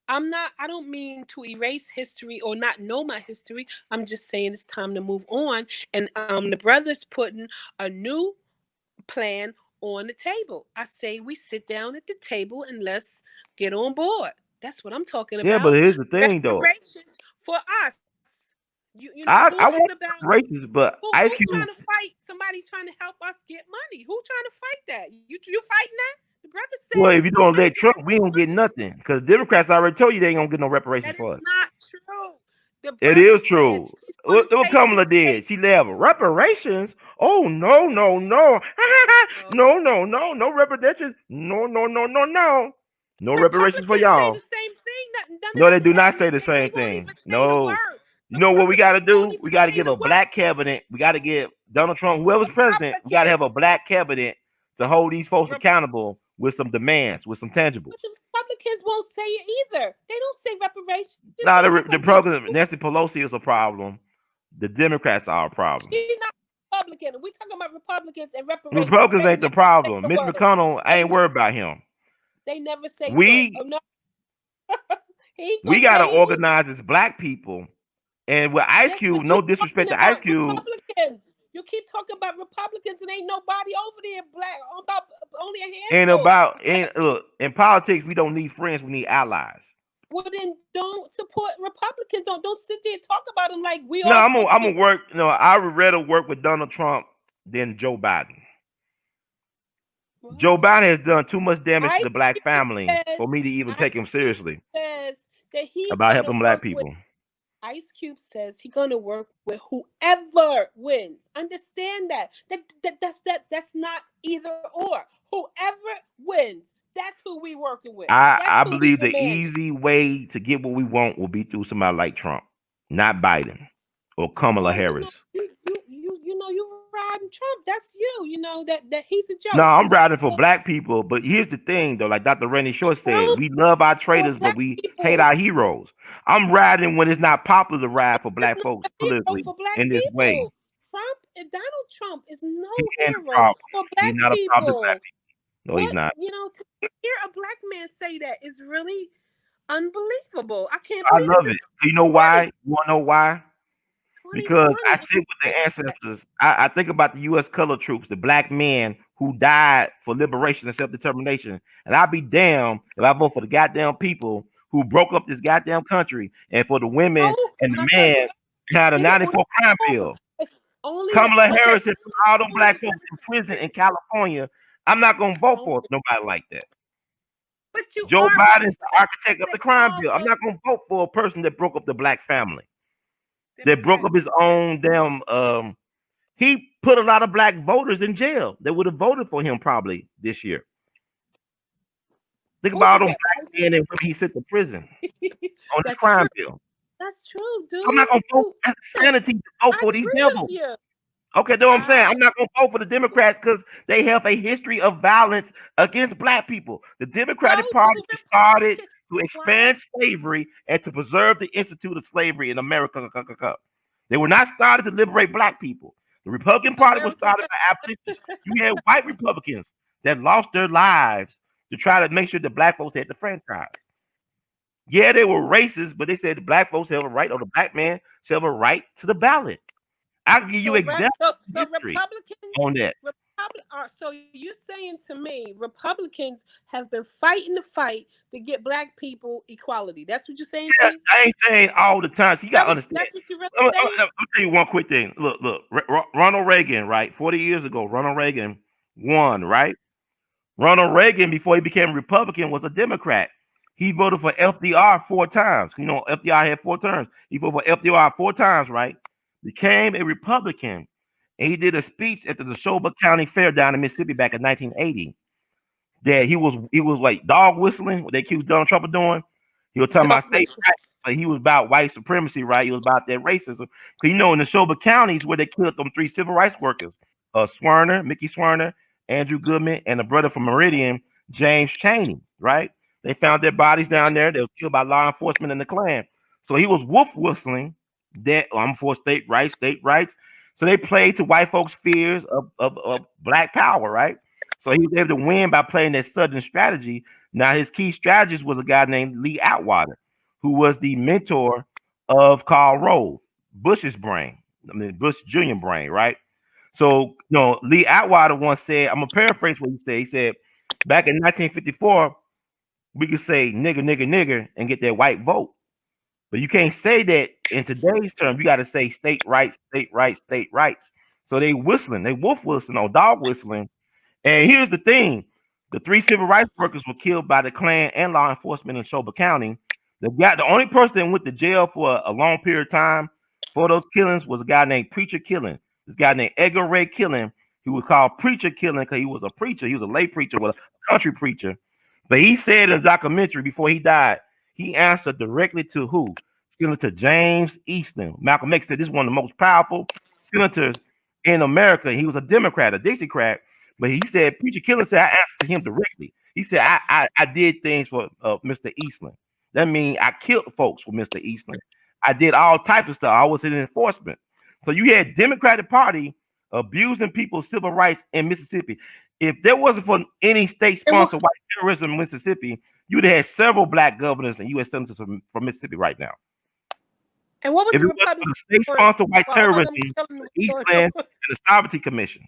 I don't mean to erase history or not know my history. I'm just saying it's time to move on. And the brother's putting a new plan on the table. I say we sit down at the table and let's get on board. That's what I'm talking Yeah, but about. here's the thing though. Reparations for us. Who I is want about reparations, but who Ice trying Cube. to fight somebody trying to help us get money? Who trying to fight that? You fighting that? The brother said Well, if you he don't trying to let get Trump, us we some don't get money. nothing because Democrats already told you they ain't gonna get no reparations That is for us. not true. The It brother is said true. he's going to What take Kamala his did? case. She left reparations. Oh no, no, no, No. no, no, no, no reparations. No, no, no, no, no, no reparations for Republicans say y'all. the same thing. None No, they of do them. not say the They same won't thing. even say the No. word. You know what we got to Republicans won't do? We even got to say give the a word. black cabinet. We got to give Donald Trump, whoever's president, we got to have a Republicans. black cabinet to hold these folks Re- accountable with some demands, with some tangibles. but the Republicans won't say it either. They don't say reparations. Now, They're not the going to give. program, Nancy Pelosi is a problem. The Democrats are a problem. She's not Republican. We talking about Republicans and The reparations. Republicans They ain't the never say problem. the Mitch word. McConnell, I They ain't worried about him. they never say the word. Oh We no, he ain't we gonna got to say it either. organize as black people. And with Ice That's Cube, what you're no disrespect talking to Ice about. Cube, Republicans. You keep talking about Republicans and ain't nobody over there black. About only a ain't handful. about ain't look in politics. We don't need friends. We need allies. Well, then don't support Republicans. Don't sit there and talk about them like we No, all I'm gonna supposed to I'm be. gonna work. No, I would rather work with Donald Trump than Joe Biden. Well, Joe Biden has done too much damage to Ice the black Cube family for says, me to even Ice take him Cube seriously says that he about gonna helping black work with. people. Ice Cube says he gonna work with whoever wins. Understand that. That's not either or. Whoever wins, that's who we working with. That's I who we believe the demanding. easy way to get what we want will be through somebody like Trump, not Biden or Kamala Oh, Harris. you riding Trump. That's you. You know that he's a No, joke. I'm riding for So black people, but here's the thing, though. Like Dr. Randy Short said, Trump we love our for traitors, but black we hate people. our heroes. I'm riding when it's not popular to ride for It's black not folks a hero politically for black in this way. people. Donald Trump is no He ain't a hero problem. for He's black not a problem to black people. people. No, he's not. To hear a black man say that is really unbelievable. I can't I believe this love it. is You know 2020. why? You want to know why? Because I 2020. sit with the ancestors. I think about the U.S. color troops, the black men who died for liberation and self-determination. And I'll be damned if I vote for the goddamn people who broke up this goddamn country and for the women Oh and the my God, men who had a did it? Oh, 94 crime oh, bill. it's only the Kamala okay. Harris has put all them Only black the folks in prison 7%. in California. I'm not going to vote Only for the, nobody like that. but you Joe are Biden voting is for the them. architect of Say the crime all bill. I'm vote not going to vote for a person that broke up the black family, that broke Democrat. up his own damn he put a lot of black voters in jail that would have voted for him probably this year. Think Who about did all them that? black men and women he sent to prison on this That's true. crime bill. That's true, I'm not gonna vote. dude. That's insanity to vote I for these agree with devils. you. Okay, know what I'm saying? I I'm not gonna vote for the Democrats because they have a history of violence against black people. The so Democratic do Party the started Republicans. to Why? expand slavery and to preserve the institute of slavery in America. They were not started to liberate black people. The Republican Party was America. started by abolitionists. You had white Republicans that lost their lives to try to make sure the black folks had the franchise. Yeah, they were racist, but they said the black folks have a right, or the black man shall have a right to the ballot. I can give you examples So of history Republicans, on that. so you're saying to me, Republicans have been fighting the fight to get black people equality. That's what you're saying Yeah, to me? I ain't saying all the time. So you gotta understand. That's what you're really I'll saying? tell you one quick thing. Look, Ronald Reagan, right? 40 years ago, Ronald Reagan won, right? Ronald Reagan, before he became a Republican, was a Democrat. He voted for FDR 4 times. You know, FDR had 4 terms. He voted for FDR 4 times, right? Became a Republican. And he did a speech at the Neshoba County Fair down in Mississippi back in 1980. That he was like dog whistling, what they accused Donald Trump of doing. He was talking about state rights, but he was about white supremacy, right? He was about that racism. Because you know, in the Neshoba counties where they killed them 3 civil rights workers, Swerner, Mickey Swerner, Andrew Goodman, and a brother from Meridian, James Chaney, right? They found their bodies down there. They were killed by law enforcement and the Klan. So he was wolf whistling that I'm for state rights, state rights. So they played to white folks' fears of black power, right? So he was able to win by playing that Southern strategy. Now, his key strategist was a guy named Lee Atwater, who was the mentor of Karl Rove, Bush's brain. I mean, Bush Jr. brain, right? So, you know, Lee Atwater once said, I'm going to paraphrase what he said. He said, back in 1954, we could say nigger, nigger, nigger and get that white vote. But you can't say that in today's term. You got to say state rights, state rights, state rights. So they whistling, they wolf whistling or dog whistling. And here's the thing: the 3 civil rights workers were killed by the Klan and law enforcement in Neshoba County. The only person that went to jail for a long period of time for those killings was a guy named Preacher Killing. This guy named Edgar Ray Killing, who was called Preacher Killing because he was a preacher. He was a lay preacher, well, a country preacher. But he said in a documentary before he died, he answered directly to who? Senator James Easton. Malcolm X said this is one of the most powerful senators in America. He was a Democrat, a Dixiecrat. But he said, Preacher Killer said, I answered to him directly. He said, I did things for Mr. Eastland. That means I killed folks for Mr. Eastland. I did all types of stuff. I was in enforcement. So you had Democratic Party abusing people's civil rights in Mississippi. If there wasn't for any state-sponsored white terrorism in Mississippi, you'd have had several black governors and U.S. senators from Mississippi right now. And what was if the Republican state-sponsored white terrorism, Eastland, and the Sovereignty Commission?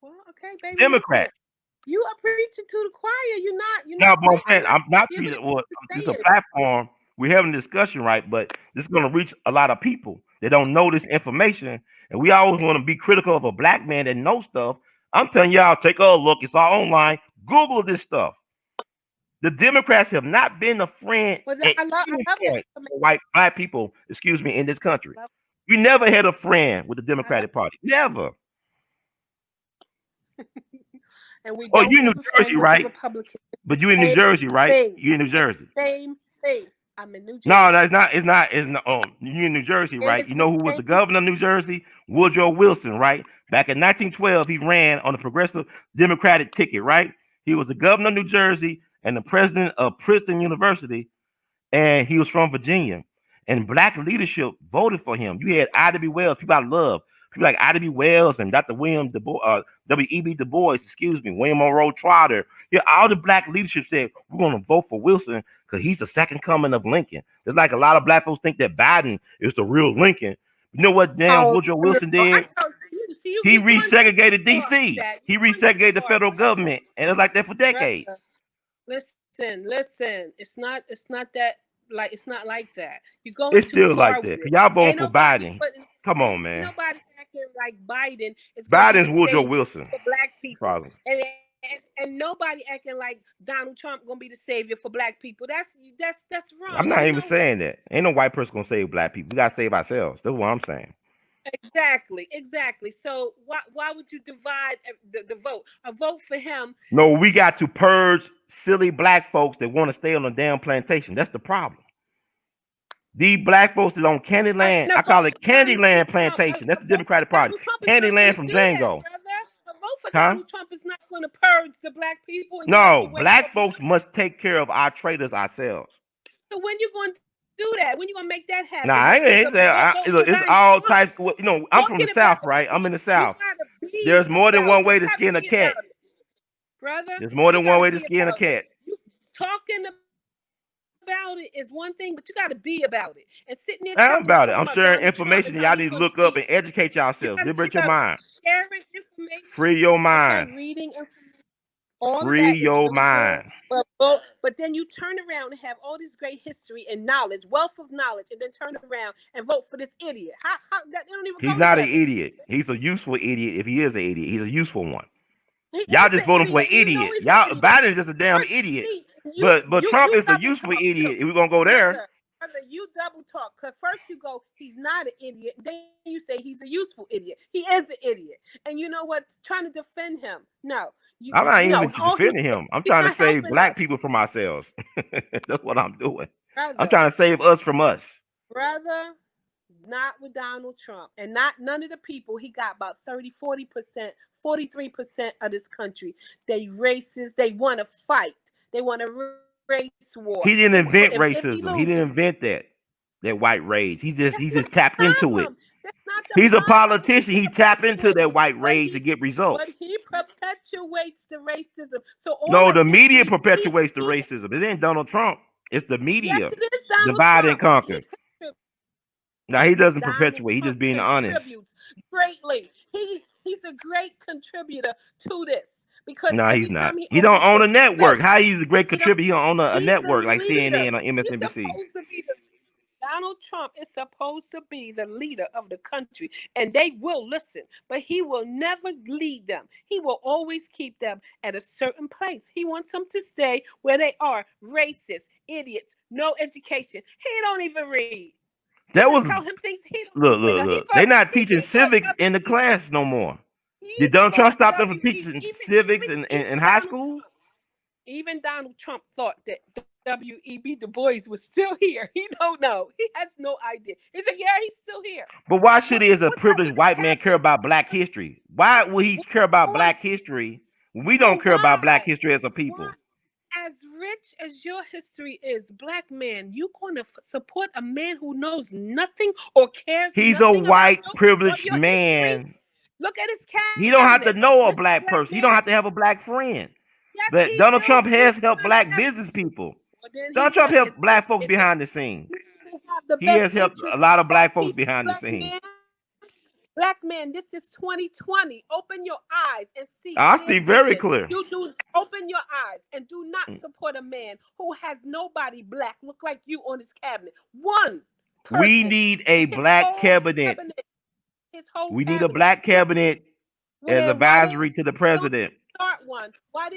Well, okay, baby. Democrats. You are preaching to the choir. You're not. No, but I'm saying I'm not preaching. Well, this is a platform. We're having a discussion, right? But this is going to reach a lot of people. They don't know this information, and we always want to be critical of a black man that knows stuff. I'm telling y'all, take a look. It's all online. Google this stuff. The Democrats have not been a friend at any point for black people, excuse me, in this country. We never had a friend with the Democratic Party. Never. And we you're in New Jersey, right? But you're in New Jersey, right? You're in New Jersey. Same thing. I'm in New Jersey. No, that's not. It's not. You're in New Jersey, right? You know who was the governor of New Jersey? Woodrow Wilson, right? Back in 1912, he ran on the Progressive Democratic ticket, right? He was the governor of New Jersey and the president of Princeton University, and he was from Virginia. And black leadership voted for him. You had I.W. Wells, people I love. People like I.W. Wells and Dr. W.E.B. Du Bois, William Monroe Trotter. Yeah, all the black leadership said, we're going to vote for Wilson because he's the second coming of Lincoln. It's like a lot of black folks think that Biden is the real Lincoln. You know what Woodrow Wilson did? He resegregated D.C. He resegregated the federal government, and it's like that for decades. Listen. It's not that. Like it's not like that. You go. It's still like that. Y'all voting for Biden. Come on, man. Nobody acting like Biden. Biden's Woodrow Wilson for black people. Problem. And nobody acting like Donald Trump gonna be the savior for black people. That's wrong. I'm not even saying that. Ain't no white person gonna save black people. We gotta save ourselves. That's what I'm saying. Exactly. So why would you divide the vote? A vote for him. No, we got to purge silly black folks that want to stay on the damn plantation. That's the problem. These black folks that on Candyland, I call it Candyland Plantation. That's the Democratic Party. Candyland from Django. A vote for Huh? Donald Trump is not going to purge the black people, and he has to No, wait black for. folks must take care of our traitors ourselves. So when you going to do that? When you going to make that Nah, happen? I With ain't the saying bulldozer look, it's behind all you? types. You know, I'm from the Talking about South, right? I'm in the you South. gotta be There's more than about one it. You way to gotta skin a be cat. about it, brother. There's more You than one gotta way to be skin a about it. cat. You talking about it is one thing, but you gotta be about it. And sitting there I'm about it. talking I'm about sharing Donald Trump information and that how y'all he's need to gonna look up be. and educate You yourselves. gotta be Liberate your about mind. sharing information. Free your Okay, mind. reading information. All of Free that is your really good, mind. but then you turn around and have all this great history and knowledge, wealth of knowledge, and then turn around and vote for this idiot. How that they don't even He's go not an together. idiot. He's a useful idiot. If he is an idiot, he's a useful one. He is Y'all an just voting for idiot, an and you know idiot. he's an Y'all idiot. Biden's just a damn First, idiot. see, But Trump you is a double useful talk idiot. too, If we're gonna go there. brother. You double talk because first you go, he's not an idiot. Then you say he's a useful idiot. He is an idiot, and you know what? Trying to defend him, no, I'm not no. even All defending him. I'm he's trying to not save helping black us, people from ourselves. That's what I'm doing. I'm brother. trying to save us from us. Brother, not with Donald Trump, and not none of the people. He got about 30-40%, 43% of this country. They racist. They want to fight. They want a race war. He didn't invent If he racism. He didn't loses, invent that white rage. He's that's not just tapped the into it. problem. That's not the He's a problem. He politician. He tapped into that perpetuates, white but rage to get results. he perpetuates the racism. So all No, of the media history, perpetuates the racism. It ain't Donald Trump. It's the yes, media. it is Donald Divide and Trump. conquer. Now he doesn't Donald perpetuate. He's Trump just being honest. contributes greatly. He's a great contributor to this because No, he's every not. time he He don't opens own a his network. face, How he's a great he don't. contributor? He don't own a He's a network like leader. CNN or He's MSNBC. supposed to be the Donald Trump is supposed to be the leader of the country, and they will listen, but he will never lead them. He will always keep them at a certain place. He wants them to stay where they are, racist, idiots, no education. He don't even read. You That can was tell him things he don't even know. look. They not teaching He taught civics in the class no more. he Did Donald Trump thought stop them from WE teaching civics in high school? Even Donald Trump thought that W.E.B. Du Bois was still here. He don't know. He has no idea. He said, "Yeah, he's still here." But why should he, as a What's up privileged with his white man, care cabinet? about Black history? Why would he care about Why? Black history when we So don't care about Black why? history as a Why? people? As rich as your history is, black man, you gonna support a man who knows nothing or cares He's a nothing about white privileged your history? man. Look at his He don't have to cabinet, know a Mr. Black Black person. He don't Man. have to have a Black friend. Yes, But he Donald do. Trump has He's helped gonna Black have. business people. Well, then he Donald Trump does. helped Black folks behind the scenes. He doesn't have the He has best helped a interest lot of of black Black folks people. behind the Black scenes. man, black man, this is 2020. Open your eyes and see I clear see very vision. clear. You do open your eyes and do not support a man who has nobody black look like you on his cabinet. One We person. need a His Black whole cabinet. cabinet. His whole We need a cabinet. Black cabinet Well, as then why didn't advisory to the you president. start one?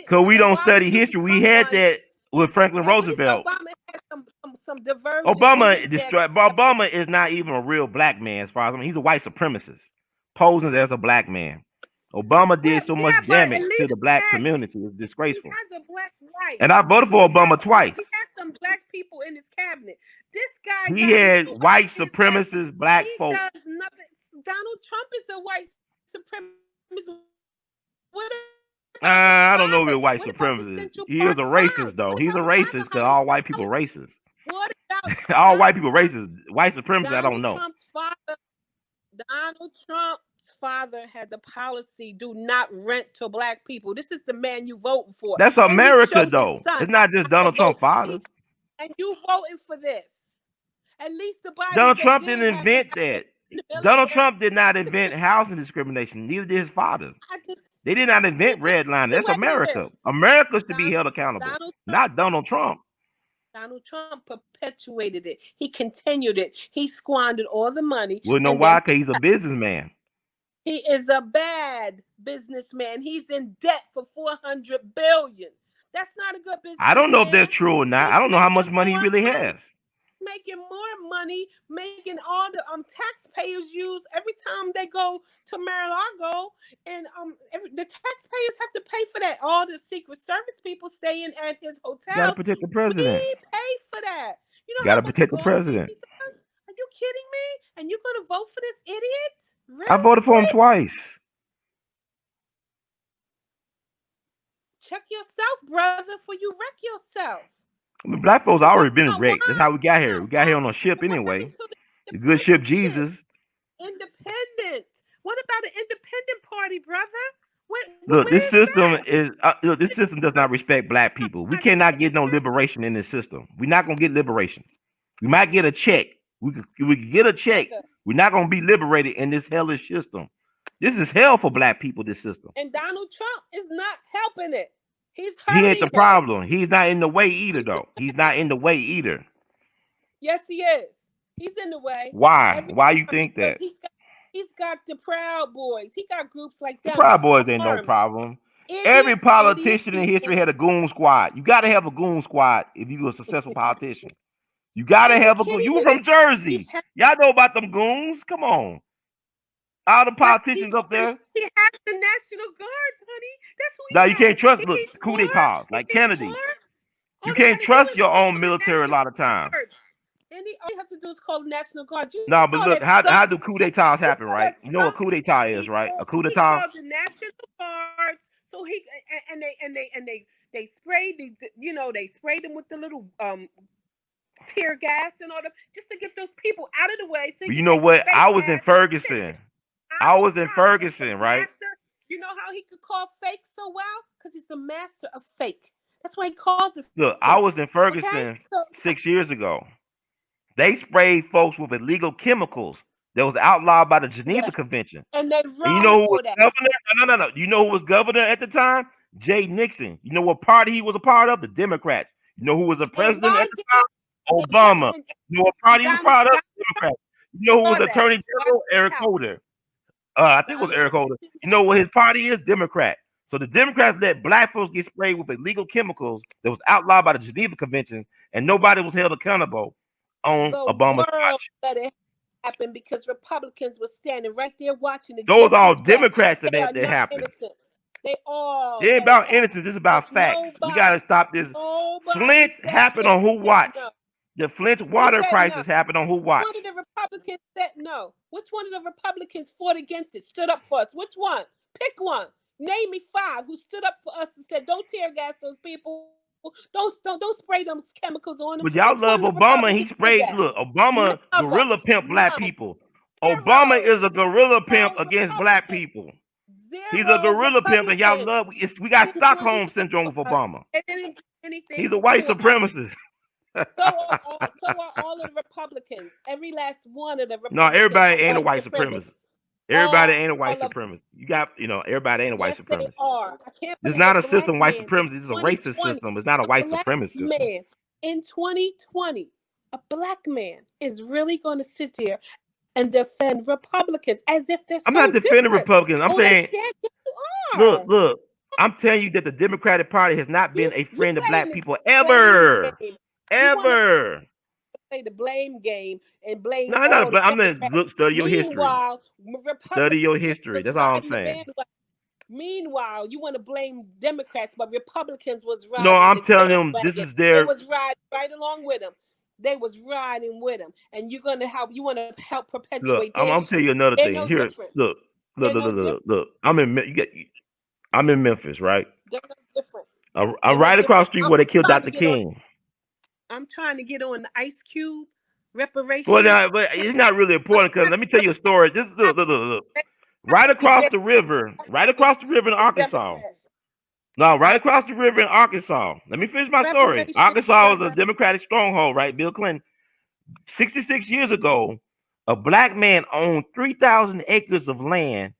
Because we don't Why study didn't you history. We become had one? that with Franklin At least Roosevelt. Obama has some diversion in Obama his destroyed. Obama is not even a real black man, as far as I mean. He's a white supremacist, posing as a black man. Obama did so much but at damage to least the black community. It's he disgraceful. has a black wife. And I voted for Obama twice. He has some black people in his cabinet. This guy He got had white in his cabinet. supremacist black He folk. does nothing. Donald Trump is a white supremacist. What about his I don't know if father? he's white What about the supremacist. Central He is Park a Five? racist, though. What He's a about his racist father? because How all many white people fellas? racist. What about All white people racist. White supremacists, I don't Donald know. Trump's father? Donald Trump's father had the policy: do not rent to black people. This is the man you voting for. That's And he America, showed his though. son It's not just how to Donald Trump's vote. father. And you voting for this. At least the Bidens, Donald they Trump did didn't have some invent that. in the Donald military. Trump did not invent housing discrimination. Neither did his father. They did not invent redlining. That's America. America's to be held accountable, not Donald Trump. Donald Trump perpetuated it. He continued it. He squandered all the money. Well, know why? Because he's a businessman. He is a bad businessman. He's in debt for $400 billion. That's not a good business. I don't know if that's true or not. I don't know how much money he really has. Making more money, making all the taxpayers use every time they go to Mar-a-Lago, and the taxpayers have to pay for that. All the Secret Service people staying at his hotel. Got to protect the president. We pay for that. You know, got to protect the president. Are you kidding me? And you're gonna vote for this idiot? Really? I voted for him twice. check yourself, brother, for you wreck yourself. I mean, black folks This is already been not wrecked. That's how we got here. not We got here on a why. ship What anyway. happened to the The good ship independent shit? Jesus. Independent. What about an independent party, brother? Look, this Where's system that? is look. This system does not respect black people. We cannot get no liberation in this system. We're not gonna get liberation. We might get a check. We could get a check. Brother. We're not gonna be liberated in this hellish system. This is hell for black people. This system. And Donald Trump is not helping it. He's He ain't the hurting it. problem. He's not in the way either, though. He's not in the way either. Yes, he is. He's in the way. Why? Why you think Because that? he's got the Proud Boys. He got groups like The them. Proud Boys ain't no problem. Every politician in history had a goon squad. You got to have a goon squad if you're a successful politician. You got to have a goon. You were from Jersey. Y'all know about them goons. Come on. All the politicians up there. He has the National Guards, honey. That's who he Now, you has. can't trust He the needs coup more. d'etat like Kennedy. You can't trust your own military a lot of times. And all he has to do is call the National Guard. No, but look, how do coup d'etats happen, right? You know what coup d'etat is, right? A coup d'etat. He called the National Guards, so he they sprayed they sprayed them with the little tear gas and all that just to get those people out of the way. So you know what? I was in Ferguson. I was in Ferguson, right? You know how he could call fake so well? Because he's the master of fake. That's why he calls it. Look, I was in Ferguson 6 years ago. They sprayed folks with illegal chemicals that was outlawed by the Geneva Convention. And they you know who was governor? No. You know who was governor at the time? Jay Nixon. You know what party he was a part of? The Democrats. You know who was the president at the time? Obama. You know what party he was a part of? Democrats. You know who was Attorney General? Eric Holder. I think it was Eric Holder. You know what his party is? Democrat. So the Democrats let black folks get sprayed with illegal chemicals that was outlawed by the Geneva Convention, and nobody was held accountable on Obama's watch. Let it happen because Republicans were standing right there watching it. Those are all Democrats that happened. They all. It ain't about innocence. It's about facts. We gotta stop this. Flint happened on who watch? The Flint water crisis happened on who watch? One of the Republicans said no. Which one of the Republicans fought against it? Stood up for us? Which one? Pick one. Name me 5 who stood up for us and said, "Don't tear gas those people. Don't spray them chemicals on them." But y'all love Obama. And he sprayed. Look, Obama gorilla pimp black people. Obama is a gorilla pimp against black people. He's a gorilla pimp, and y'all love. We got Stockholm syndrome with Obama. He's a white supremacist. So are all of the Republicans. Every last one of the Republicans. No, everybody ain't a white supremacist. Everybody ain't a white supremacist. You got, everybody ain't a white supremacist. It's not a system white supremacy. It's a racist system. It's not a white supremacist system. In 2020, a black man is really going to sit here and defend Republicans as if they're. I'm not defending Republicans. I'm saying, look. I'm telling you that the Democratic Party has not been a friend of black people ever. Ever. Play the blame game and blame. No, I'm gonna study your history. Study your history. That's all I'm saying. Meanwhile, you want to blame Democrats, but Republicans was riding. No, I'm telling them this is their. They was riding right along with them. They was riding with them, and you're gonna help. You want to help perpetuate. Look, I'm telling you another thing. No Here, look. I'm in Memphis, right? They're no different. I'm right across the street where they killed Dr. King. I'm trying to get on the Ice Cube reparations. Well, now, but it's not really important because let me tell you a story. This look. Right across the river in Arkansas. No, right across the river in Arkansas. Let me finish my story. Arkansas was a Democratic stronghold, right? Bill Clinton. 66 years ago, a black man owned 3,000 acres of land,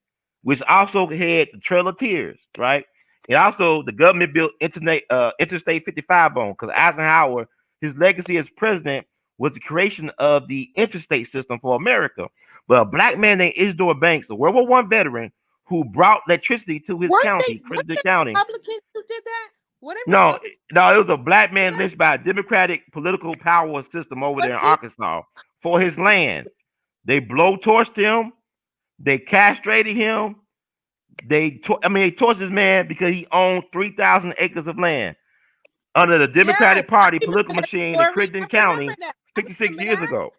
which also had the Trail of Tears, right? And also the government built Interstate 55 on because Eisenhower, his legacy as president was the creation of the interstate system for America. But a black man named Isidore Banks, a World War I veteran, who brought electricity to his county, Crittenden County. Republicans who did that? No, it was a black man lynched by a democratic political power system over there in Arkansas for his land. They blowtorched him. They castrated him. They torched this man because he owned 3,000 acres of land under the Democratic Party political machine in Crittenden County 66 years ago.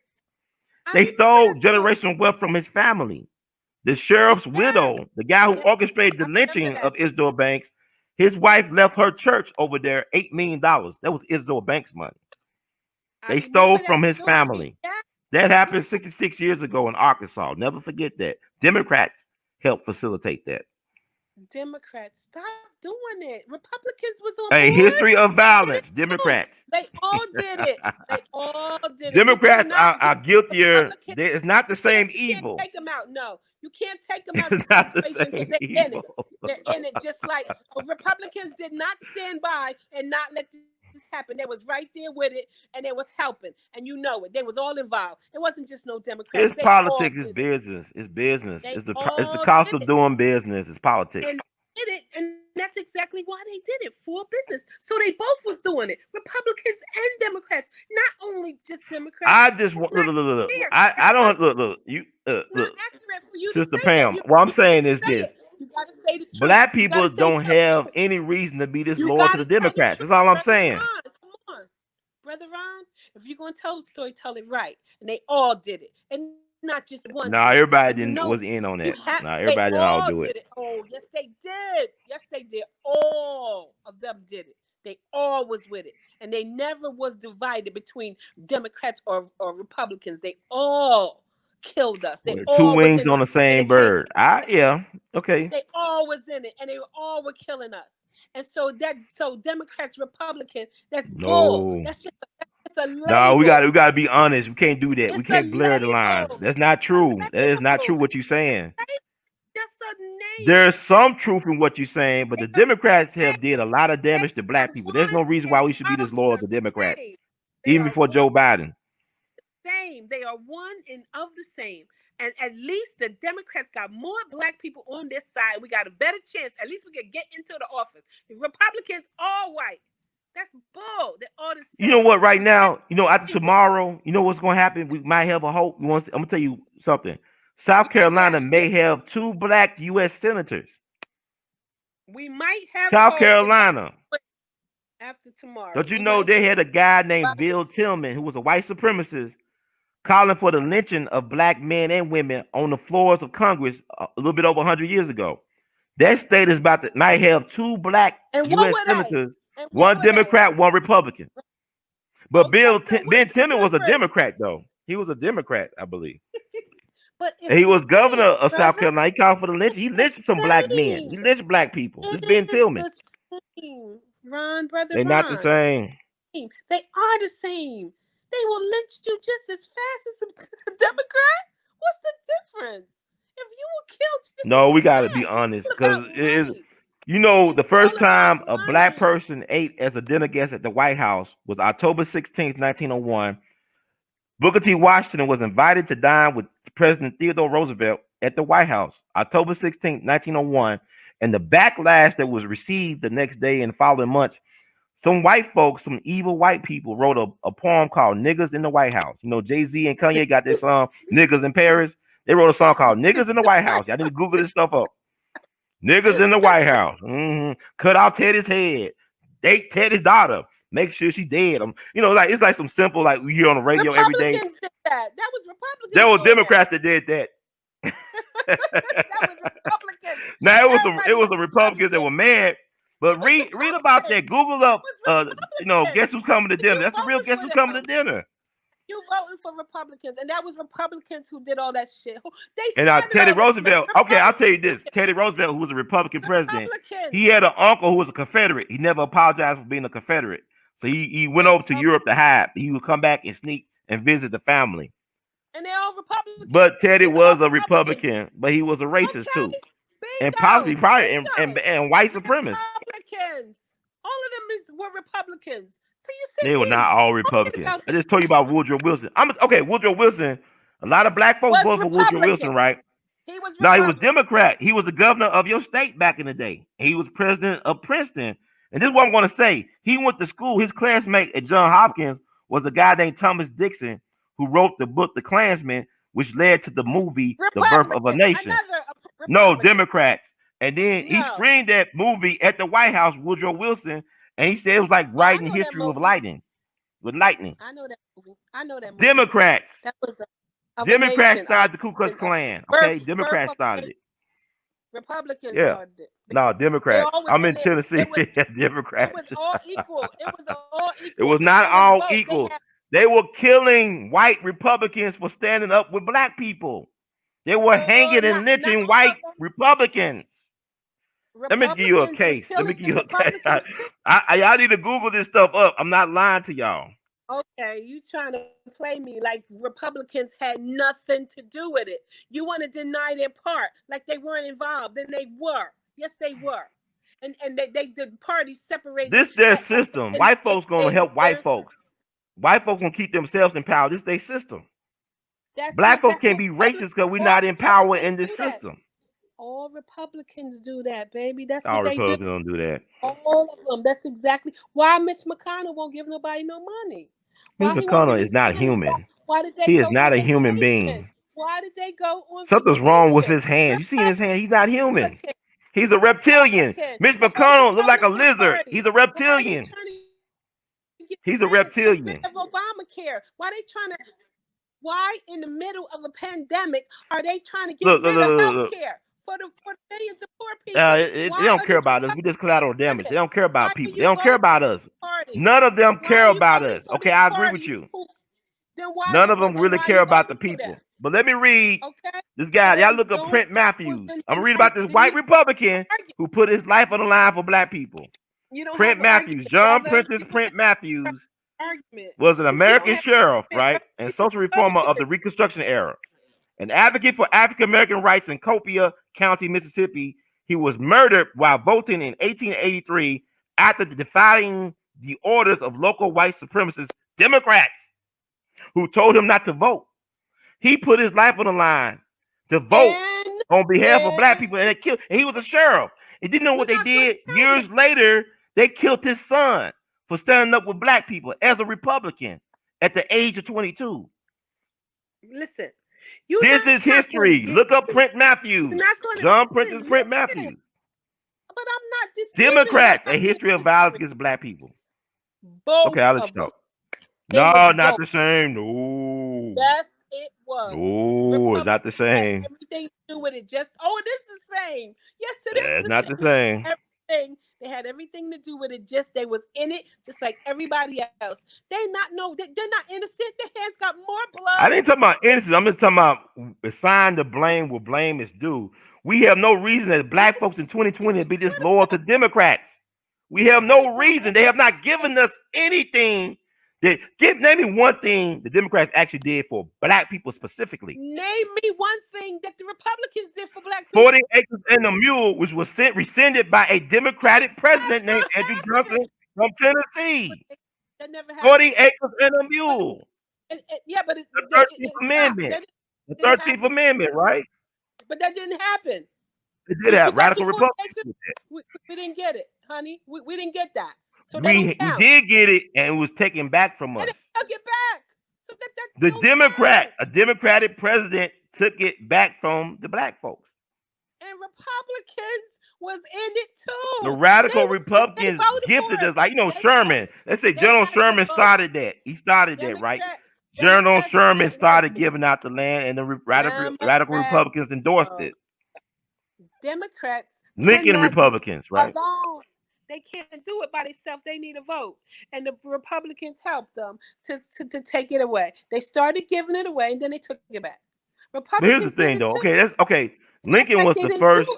They stole generational wealth from his family. The sheriff's widow, the guy who orchestrated the lynching of Isidore Banks, His wife left her church over there $8 million. That was Isidore Banks' money. I They remember stole that from his story. family. Yeah. That happened 66 years ago in Arkansas. Never forget that. Democrats helped facilitate that. Democrats, stop doing it. Republicans was on A board. history of Did it violence. too. Democrats. They all did it. They all did it. You Democrats cannot get are guiltier. Republicans. It's not the same You can't evil. take them out. No, you can't take them out It's the not the equation because same they're in it. evil. They're in it just like Republicans did not stand by and not let this happen. They was right there with it and they was helping. And you know it. They was all involved. It wasn't just no Democrats. It's They all politics. It's did it. business. It's business. They It's the all cost did of it. doing business. It's politics. And did it, and that's exactly why they did it, for business. So they both was doing it, Republicans and Democrats. Not only just Democrats. I just That's want not look. fair. I don't look. You It's not look, accurate for you to Sister say that. Pam. You What I'm gotta saying is say this: it. You gotta say the truth. Black You people gotta say don't the have truth. any reason to be this You loyal to the gotta tell the Democrats. truth, That's all I'm Brother saying. Ron. Come on, Brother Ron. If you're gonna tell the story, tell it right. And they all did it, and not just one Nah, did it. everybody And you didn't know was in on you that. have. Nah, They everybody didn't all all do did it. it. Oh, yes, they did. Yes, they did. All of them did it. They all was with it, and they never was divided between Democrats or Republicans. They all killed us. They Well, two all was wings in on it, the and same it came. bird. Yeah, okay. They all was in it, and they all were killing us. And so Democrats, Republican, that's bull. No, That's a no, we label. got to be honest. We can't do that. We It's a can't blur the lines. label. That's not It's a true. That is not true. label. What you're saying. Just a name. There's some truth in what you're saying, but the It's Democrats a have did a lot of They damage to are black people. There's one no reason and why we should be of this loyal the to Democrats, same. They even are before one Joe Biden. same. They are one and of the same. And at least the Democrats got more black people on their side. We got a better chance. At least we can get into the office. The Republicans all white. That's bull. They're all the You know same. what? Right That's now, after tomorrow, you know what's going to happen? We might have a hope. I'm gonna tell you something. South Carolina may have 2 black U.S. senators. We might have South hope Carolina. after tomorrow. Don't you know they had a guy named Bill Tillman who was a white supremacist calling for the lynching of black men and women on the floors of Congress a little bit over 100 years ago. That state is about to might have 2 black U.S. senators, one Democrat, one Republican. But Ben Tillman was a Democrat, though. He was a Democrat, I believe. But and he was governor of brother. South Carolina. He called for the lynch. He lynched some black men. He lynched black people. It's Ben Tillman. The same. Ron, brother They're not the same. They are the same. They will lynch you just as fast as a Democrat. What's the difference? If you were killed, just no, we got to fast. be honest, because it is. It's The first time a money. black person ate as a dinner guest at the White House was October 16th, 1901. Booker T. Washington was invited to dine with President Theodore Roosevelt at the White House, October 16th, 1901. And the backlash that was received the next day and following months, some white folks, some evil white people wrote a poem called Niggas in the White House. Jay-Z and Kanye got this song, Niggas in Paris. They wrote a song called Niggas in the White House. Y'all need to Google this stuff up. Niggas in the White House. Cut out Teddy's head. Date Teddy's daughter. Make sure she dead. It's like some simple, like we hear on the radio every day. Republicans did that. That was Republicans. There were Democrats that did that. That was Republicans. Now it was the Republicans that were mad. But read about that. Google up. Guess who's coming to dinner? That's the real guess who's coming to dinner. You voting for Republicans, and that was Republicans who did all that shit. Teddy Roosevelt. Okay, I'll tell you this: Teddy Roosevelt, who was a Republican president, he had an uncle who was a Confederate. He never apologized for being a Confederate, so he went over to Europe to hide. He would come back and sneak and visit the family. And they're all Republicans. But Teddy was a Republican, but he was a racist too, and probably and white supremacist. Republicans. All of them were Republicans. So they were not all Republicans. I just told you about Woodrow Wilson. Woodrow Wilson. A lot of black folks voted for Woodrow Wilson, right? He was no, he was Democrat. He was the governor of your state back in the day. He was president of Princeton. And this is what I'm going to say. He went to school. His classmate at Johns Hopkins was a guy named Thomas Dixon, who wrote the book The Klansman, which led to the movie The Birth of a Nation. No, Democrats. And then he screened that movie at the White House, Woodrow Wilson, and he said it was like writing history with lightning. I know that movie. Democrats. That was Democrats started the Ku Klux Klan. Okay, Democrats started it. Republicans Yeah. started it. No, They Democrats. always I'm in in it. Tennessee. It was Democrats. all equal. It was all It equal. was not It was all both. They equal. had They were killing white Republicans for standing up with black people. They were hanging and not lynching all white of them. Republicans. Let me give you a Republicans was case. Let me killing give the you a case. Republicans too. Y'all need to Google this stuff up. I'm not lying to y'all. Okay, you trying to play me like Republicans had nothing to do with it. You want to deny their part, like they weren't involved, and they were. Yes, they were. And they did parties separated This their at, system. in the White late folks gonna help white 80s. folks. White folks gonna keep themselves in power. This their system. Black folks That's can't what be racist because we're all not in power Republicans in this do that. system. All Republicans do that, baby. That's All what they do. Republicans don't do that. All of them. That's exactly why Mitch McConnell won't give nobody no money. Mitch Why he won't McConnell is release not money? human. Why did they He is go not on a human vacation? being. Why did they go on Something's wrong with vacation? his hands. You see his hand? He's not human. Republican, He's a reptilian. Republican, Mitch the whole McConnell looked like a Republican lizard. Party. He's a Why are they reptilian. trying to get He's a rid reptilian. of Obamacare? Why they trying to? Why in the middle of a pandemic are they trying to get rid of health care for the millions of poor people? They don't care about us. We just collateral damage. They don't care about people. They don't care about us. None of them care about us. Okay, I agree with you. None of them really care about the people. But let me read this guy. Y'all look up Print Matthews. I'm gonna read about this white Republican who put his life on the line for black people. Print Matthews, John Prentice Print Matthews was an American sheriff, right, and social reformer of the Reconstruction era. An advocate for African American rights in Copiah County, Mississippi. He was murdered while voting in 1883 after defying the orders of local white supremacist Democrats who told him not to vote. He put his life on the line to vote on behalf of black people, and they killed. And he was a sheriff. And didn't know what they did. Years later, they killed his son for standing up with black people as a Republican at the age of 22. Listen, this is history. Look up Print Matthews. John Prentice Print Matthews. But I'm not disputing. Democrats, a history of violence against black people. Both okay, I'll let you talk. No, not the same. No. Yes, it was. No, it's not the same. Had everything to do with it. It is the same. Yes, it is. It's not the same. Everything. They had everything to do with it. They was in it, just like everybody else. They're not innocent. Their hands got more blood. I didn't talk about innocence. I'm just talking about assign the blame where blame is due. We have no reason as black folks in 2020 to be this loyal to Democrats. We have no reason. They have not given us anything. Name me one thing the Democrats actually did for black people specifically. Name me one thing that the Republicans did for black people. 40 acres and a mule, which was rescinded by a Democratic president named Andrew Johnson from Tennessee. That never happened. 40 acres and a mule. But the 13th Amendment. The 13th Amendment, right? But that didn't happen. It did have radical Republicans. We didn't get it, honey. We didn't get that. So we did get it, and it was taken back from us. Took it back. So the Democrat, a Democratic president, took it back from the black folks. And Republicans was in it too. The radical Republicans gifted us, like Sherman. Let's say General Sherman started that. He started that, right? General Sherman started giving out the land, and the radical Republicans endorsed it. Democrats, Lincoln Republicans, right? Alone. They can't do it by themselves. They need a vote. And the Republicans helped them to take it away. They started giving it away, and then they took it back. But here's the thing, though. Okay. Lincoln was the first,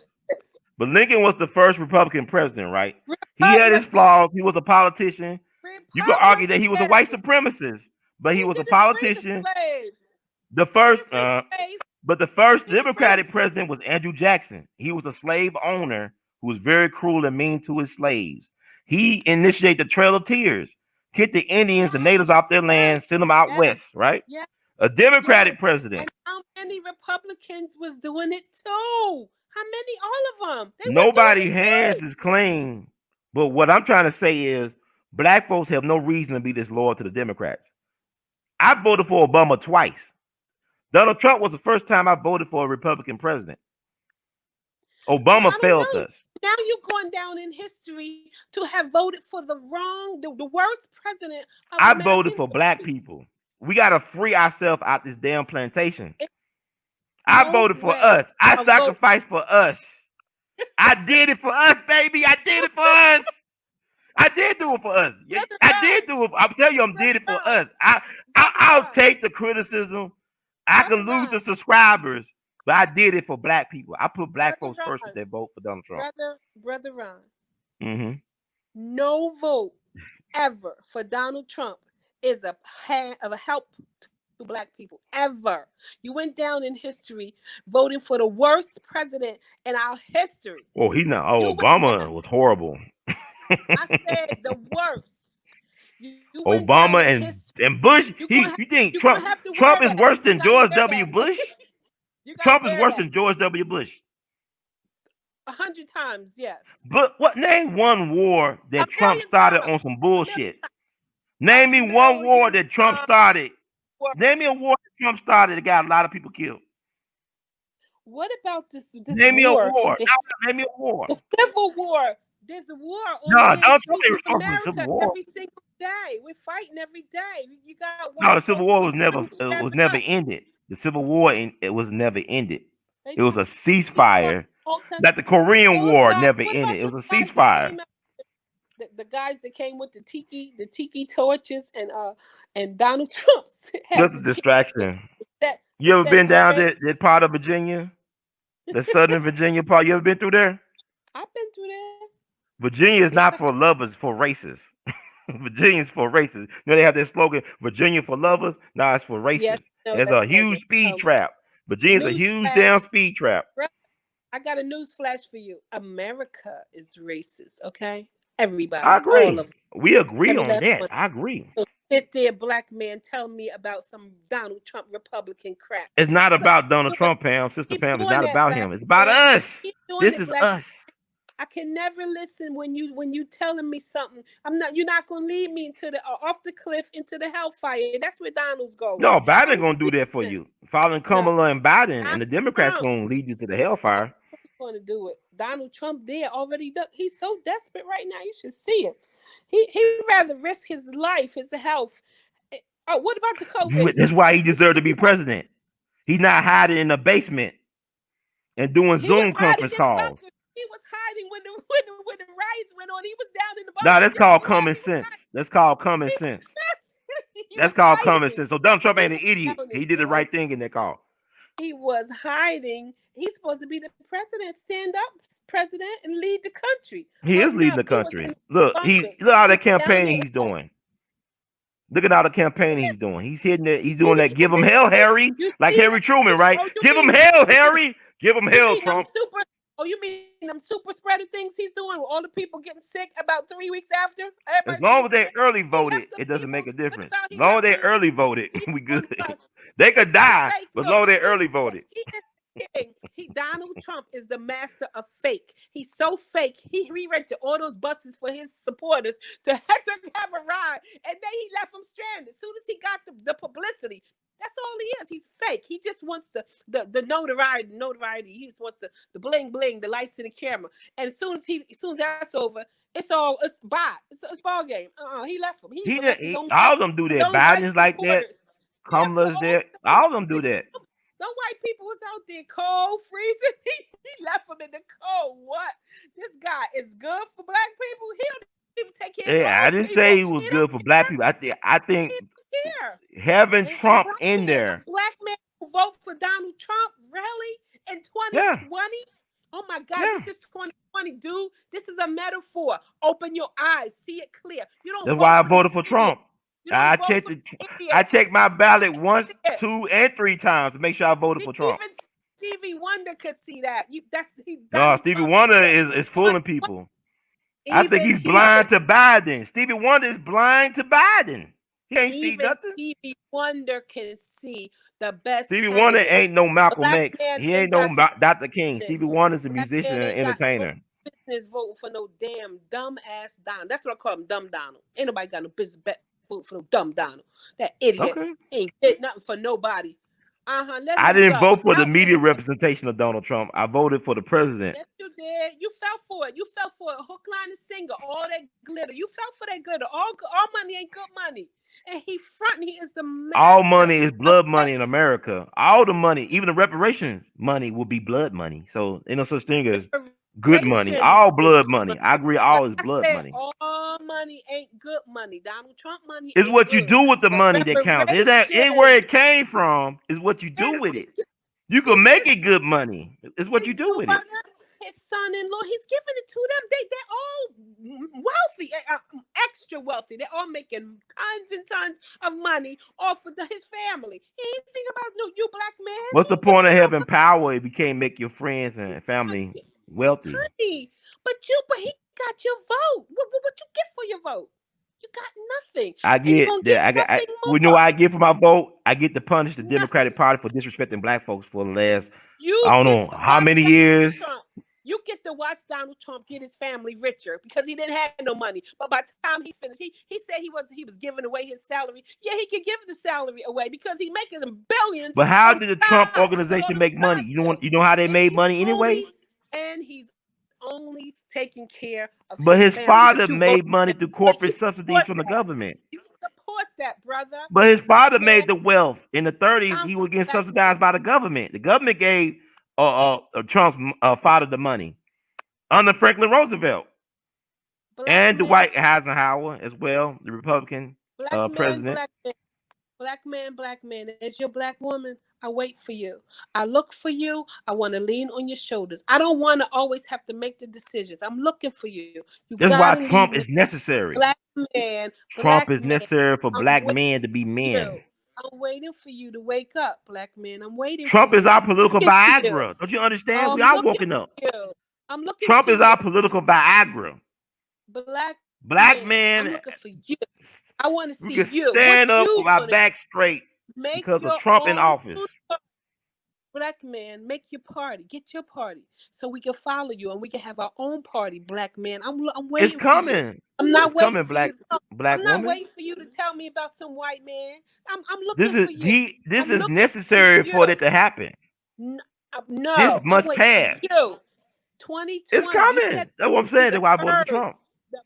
but Lincoln was the first Republican president, right? He had his flaws. He was a politician. You could argue that he was a white supremacist, but he was a politician. The first Democratic president was Andrew Jackson. He was a slave owner who was very cruel and mean to his slaves. He initiated the Trail of Tears, kicked the Indians, the natives off their land, sent them out west, right? A Democratic president. And how many Republicans was doing it too? How many? All of them. Nobody's hands is clean. But what I'm trying to say is black folks have no reason to be this loyal to the Democrats. I voted for Obama twice. Donald Trump was the first time I voted for a Republican president. Obama failed us. Now you're going down in history to have voted for the worst president. I voted for black people. We got to free ourselves out this damn plantation. I voted for us. I sacrificed for us. I did it for us, baby. I did it for us. I did do it for us. Brother I Ron, did do it. I'm telling you, I did it for Ron, us. Brother I'll Ron, take the criticism. I Brother can lose the Ron, subscribers, but I did it for black people. I put black Brother folks first with Ron, their vote for Donald Trump. Brother Ron. Mm-hmm. No vote ever for Donald Trump is a help to black people ever. You went down in history voting for the worst president in our history. Oh, he not. You Oh, went Obama down. was horrible. I said the worst. You went down Obama in history. and Bush. You're You think gonna have to Trump wear is that. worse You than gotta George wear W. that. Bush? You gotta Trump is wear worse that. than George W. Bush. 100 times, yes. But what name one war A that Trump million started times. on some A million bullshit? times. Name A me one war million that Trump times started. worse. Name me a war that Trump started that got a lot of people killed. What about this Name me a war? war. No, name me a war. The Civil War. There's a war on No, Main Donald Trump Street ain't in responsible for the Civil America War. every single day. We're fighting every day. You got No, white the Civil folks War was stepping never up. ended. The Civil War it was never ended. They It was a do. We saw ceasefire. all kinds. Like the Korean Those War guys. never What ended. about It was those a guys that ceasefire. came out? The guys that came with the tiki torches and Donald Trump had Just a the chance distraction. to You ever set been it down straight. that part of Virginia? The Southern Virginia part? You ever been through there? I've been through there. Virginia is It's not a for lovers, for racists. Virginia is for racists. You know they have that slogan, Virginia for lovers. Nah, it's for yes, racists. I know It's that a huge slogan. speed trap. Virginia's a huge Newsflash, damn speed trap. brother. I got a news flash for you. America is racist, okay? Everybody, I all agree. of them, We agree every on last that. one. I agree. So sit there, black man, tell me about some Donald Trump Republican crap. It's not So, about Donald Trump, Pam, Sister keep Pam. It's doing not that, about black him. It's about man. us. Keep doing This it, is black. us. I can never listen when you telling me something. You're not gonna lead me into the off the cliff into the hellfire. That's where Donald's going. No, Biden I'm gonna do that for listening. you. Following No, Kamala and Biden, and Donald the Democrats Trump. gonna lead you to the Donald hellfire. Trump is going to do it. Donald Trump there already done. He's so desperate right now. You should see it. He rather risk his life, his health. Oh, what about the COVID? That's why he deserved to be president. He's not hiding in the basement and doing He was Zoom hiding conference in the calls. bunker. He was hiding when the riots went on. He was down in the Nah, bunker that's just called as bad. common sense. That's called common sense. He That's was called common hiding. sense. So Donald Trump He ain't was an idiot. down in He did the there. right thing in that call. He was hiding. He's supposed to be the president, stand up president, and lead the country. He But is leading no, the he was in country. the Look, bunkers. look all He that was down campaigning there he's alone. doing. Look at all the campaigning he's doing. He's hitting it. You He's see doing the that. Give him hell, Harry, you like see Harry Truman, right? oh Give him hell, Harry. Give him you hell, mean them Trump. super you mean them super spreader things he's doing with all the people getting sick about 3 weeks after? As Everybody's long getting as they sick. early He voted, left the it doesn't people. make a Look difference. how As he long as left they them. early voted, He's we on good. us. They He's could so die, fake but as though. long as they early voted. Donald Trump is the master of fake. He's so fake. He rented all those buses for his supporters to have a ride, and then he left them stranded. As soon as he got the publicity, that's all he is. He's fake. He just wants the notoriety. He just wants the bling bling, the lights and the camera. And as soon as that's over, it's bye. It's ball game. He left him. He even left his own All of them do his that. own white Biden's like that. supporters. He left Kamala's all there. All of them do that. the white people was out there cold, freezing. He left them in the cold. What? This guy is good for black people. He don't even take care of his Yeah, I own didn't people. say he was He don't good for black people. I think care. having And Trump in there. a black man who vote for Donald Trump, really? In Yeah, 2020? Oh my God, yeah. this is 2020, dude. This is a metaphor. Open your eyes, see it clear. You don't That's vote why I for this voted for idiot. Trump. You don't vote for I idiot. checked my ballot once, Yeah. 2, and 3 times to make sure I voted for Trump. Even Stevie Wonder could see that. No, Donald Stevie Trump Wonder is is fooling people. I think even he's blind to he Biden. Stevie Wonder is blind to Biden. He ain't see even nothing. Stevie Wonder can see the best Stevie Wonder candidate. ain't no Malcolm Black X. man He ain't ain't no got Dr. King. business. Stevie Wonder's a Black musician man and ain't got no entertainer. business voting for no damn dumb ass Donald. That's what I call him, dumb Donald. Ain't nobody got no business voting for no dumb Donald. That idiot Okay. ain't did nothing for nobody. Let I him didn't go. vote for the Out media here. representation of Donald Trump. I voted for the president. Yes, you did. You fell for it. You fell for it. Hook, line, and single. All that glitter. You fell for that glitter. All money ain't good money. And he fronting. He is the master. All money is blood money in America. All the money, even the reparations money, will be blood money. So ain't no such thing as good money, all blood money. I agree, all is I blood said money. all money ain't good money. Donald Trump money It's ain't what you good. do with the But money that counts. It ain't where reparations, it came from. Is what you do and with it. You he's can make it good money. It's what his you do with it. daughter, his son-in-law, he's giving it to them. They're all wealthy, extra wealthy. They're all making tons and tons of money off of his family. He ain't think about no you black man. What's He the ain't giving point of you no having power if you can't make your friends and family wealthy? money. But he got your vote. What you get for your vote? You got nothing, I and you're get gonna get that. nothing We know more. what I get for my vote. I get to punish the Democratic Nothing. Party for disrespecting black folks for the last, You I don't get know to how watch many Donald years. Trump. You get to watch Donald Trump get his family richer because he didn't have no money. But by the time he's finished, he said he was giving away his salary. Yeah, he could give the salary away because he's making them billions But how from did the the Trump side with all organization them make money? side deals. You know how they And made he's money anyway? only taking care of But his his family. father But you vote made money him. through But corporate you subsidies support from the that. government. You support that, brother. But his father Black man, made the wealth in the 30s. I'm He for was getting black man. subsidized by the government. The government gave Trump's father the money under Franklin Roosevelt Black and man, Dwight Eisenhower as well, the Republican black man, president. black man. Black man, as your black woman, I wait for you. I look for you. I want to lean on your shoulders. I don't want to always have to make the decisions. I'm looking for you. You That's got why to lead Trump me. is necessary. Black man, Trump black is man. necessary for I'm black waiting men to be for men. you. I'm waiting for you to wake up, black man. I'm waiting for Trump is you. our I'm political looking for you. Viagra. Don't you understand? We I'm are looking woken up. for you. I'm looking Trump to is you. our political Viagra. Black Black man, I'm men, looking for you. I want to we see can you. What stand up you with our want to back straight make because of your Trump in own office. black man, make your party, get your party, so we can follow you and we can have our own party. Black man, I'm It's waiting for you. coming. I'm not It's waiting coming, for you. black I'm not woman. waiting for you to tell me about some white man. I'm This looking is for you. this I'm is looking for necessary you. for it to happen. This No, I'm must waiting for pass. you. It's 2020. You said coming. That's what I'm be saying. the That's why I voted for purge. Trump. The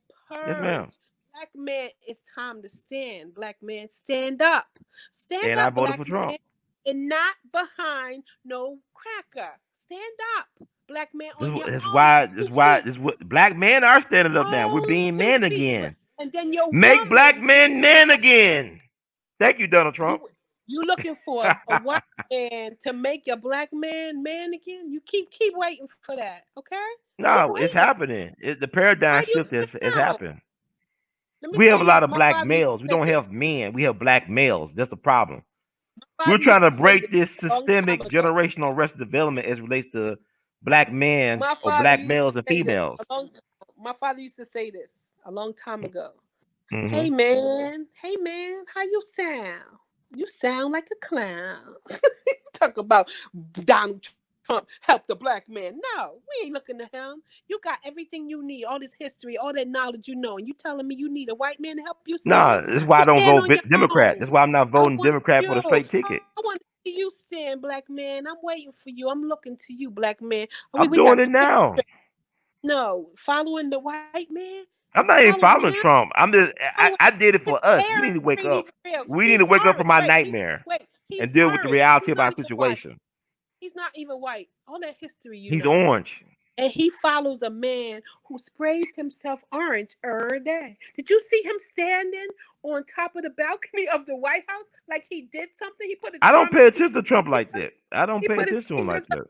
Yes, purge. ma'am. Black man, it's time to stand. Black man, stand up. Stand And I up, voted for black Trump. man. And not behind no cracker. Stand up, black man, on your That's own why. two That's why. feet. This what black men are standing up now. We're Own being two men feet. again. And then your Make black woman, men men again. Thank you, Donald Trump. you looking for a white man to make your black man man again? You keep waiting for that, okay? Keep No, it's waiting. happening. The paradigm Why you shift has sound? happened. Let me We tell have a you lot this. of My black father used to males. We say don't this. have men. We have black males. That's the problem. My We're father trying used to to say this break this a long time systemic ago. generational arrested development as relates to black men My or father black used to males and say this females. my father used to say this a long time ago. Mm-hmm. Hey man, how you sound? You sound like a clown. Talk about Donald Trump help the black man. No, we ain't looking to him. You got everything you need, all this history, all that knowledge you know, and you telling me you need a white man to help you Nah, stand? that's why I You don't stand vote on your Democrat. own. That's why I'm not I voting want Democrat for you. the straight ticket. I want to see you stand, black man. I'm waiting for you. I'm looking to you, black man. I'm We doing got it now. no following the white man. I'm not even Following following him. Trump. I did it His for us. We hair need to wake ain't up. even real. We need He's to wake up from orange. my nightmare He's and deal with the orange. reality He's of not our even white. situation. He's not even white. All that history, you He's know. orange. And he follows a man who sprays himself orange every day. Did you see him standing on top of the balcony of the White House like he did something? He put his I don't arms. pay attention to Trump like that. I don't He pay put his attention to him like fingers up. that.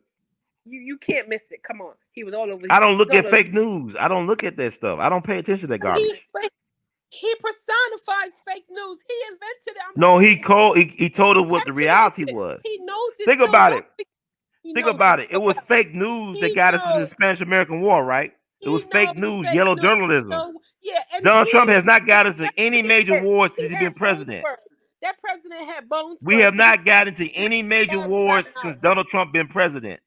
You can't miss it. Come on. He was all over. I don't look All at over. fake news. I don't look at that stuff. I don't pay attention to that garbage. He personifies fake news. He invented it. I'm No, telling he you. called. He told us what the reality Petulances. was. He knows it Think so about well. it. He Think knows it about it. It so was well. fake news that He got us into the knows. Spanish American War, right? It He was fake knows news, fake yellow news. journalism. So yeah, and Donald Trump he has not got us to that any major president, wars he since he's had been bone president. spurs. That president had bone We spurs. have not gotten to any major Daddy wars got him since out. Donald Trump been president.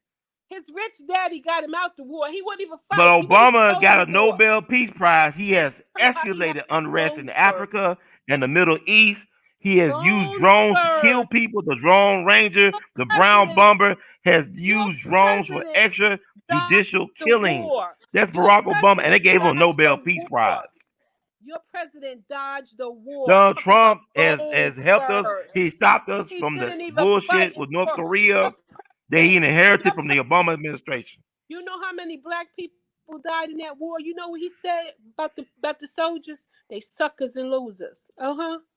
His rich daddy got him out the war. He wouldn't even But fight. He wouldn't even Obama go to got the a war. Nobel Peace Prize. He has How he had escalated unrest bone in spurs. Africa and the Middle East. He has used Bone drones to kill spurs. people. The Drone Ranger, Your the Brown president, Bomber, has your used drones for president extrajudicial dodged the killings. war. That's Your Barack Obama, and they president gave him a dodged Nobel the Peace war. Prize. Your president dodged the war. Donald Talking about Trump bone has helped us. spurs. He stopped us He from the didn't even fight bullshit in with North war. Korea Your that he president, inherited your from the Obama administration. you know how many black people people died in that war. You know what he said about the soldiers? They suckers and losers.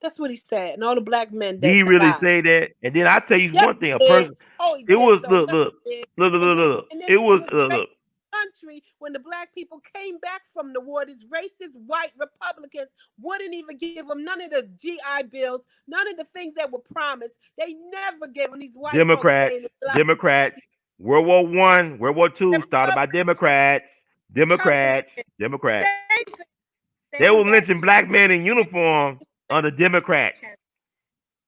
That's what he said. And all the black men Did that he really died. say that? And then I tell you Yes, one thing, a he did. person. Oh, he It did. was So look, yes, look, he did. look, look, And look, then look. and then It in was this look. country, when the black people came back from the war, these racist white Republicans wouldn't even give them none of the GI bills, none of the things that were promised. They never gave them. These white folks saying it's like Democrats. World War One, World War the Two started by Democrats. Republicans, Democrats. same, They same were back lynching black men in uniform under Democrats. channel.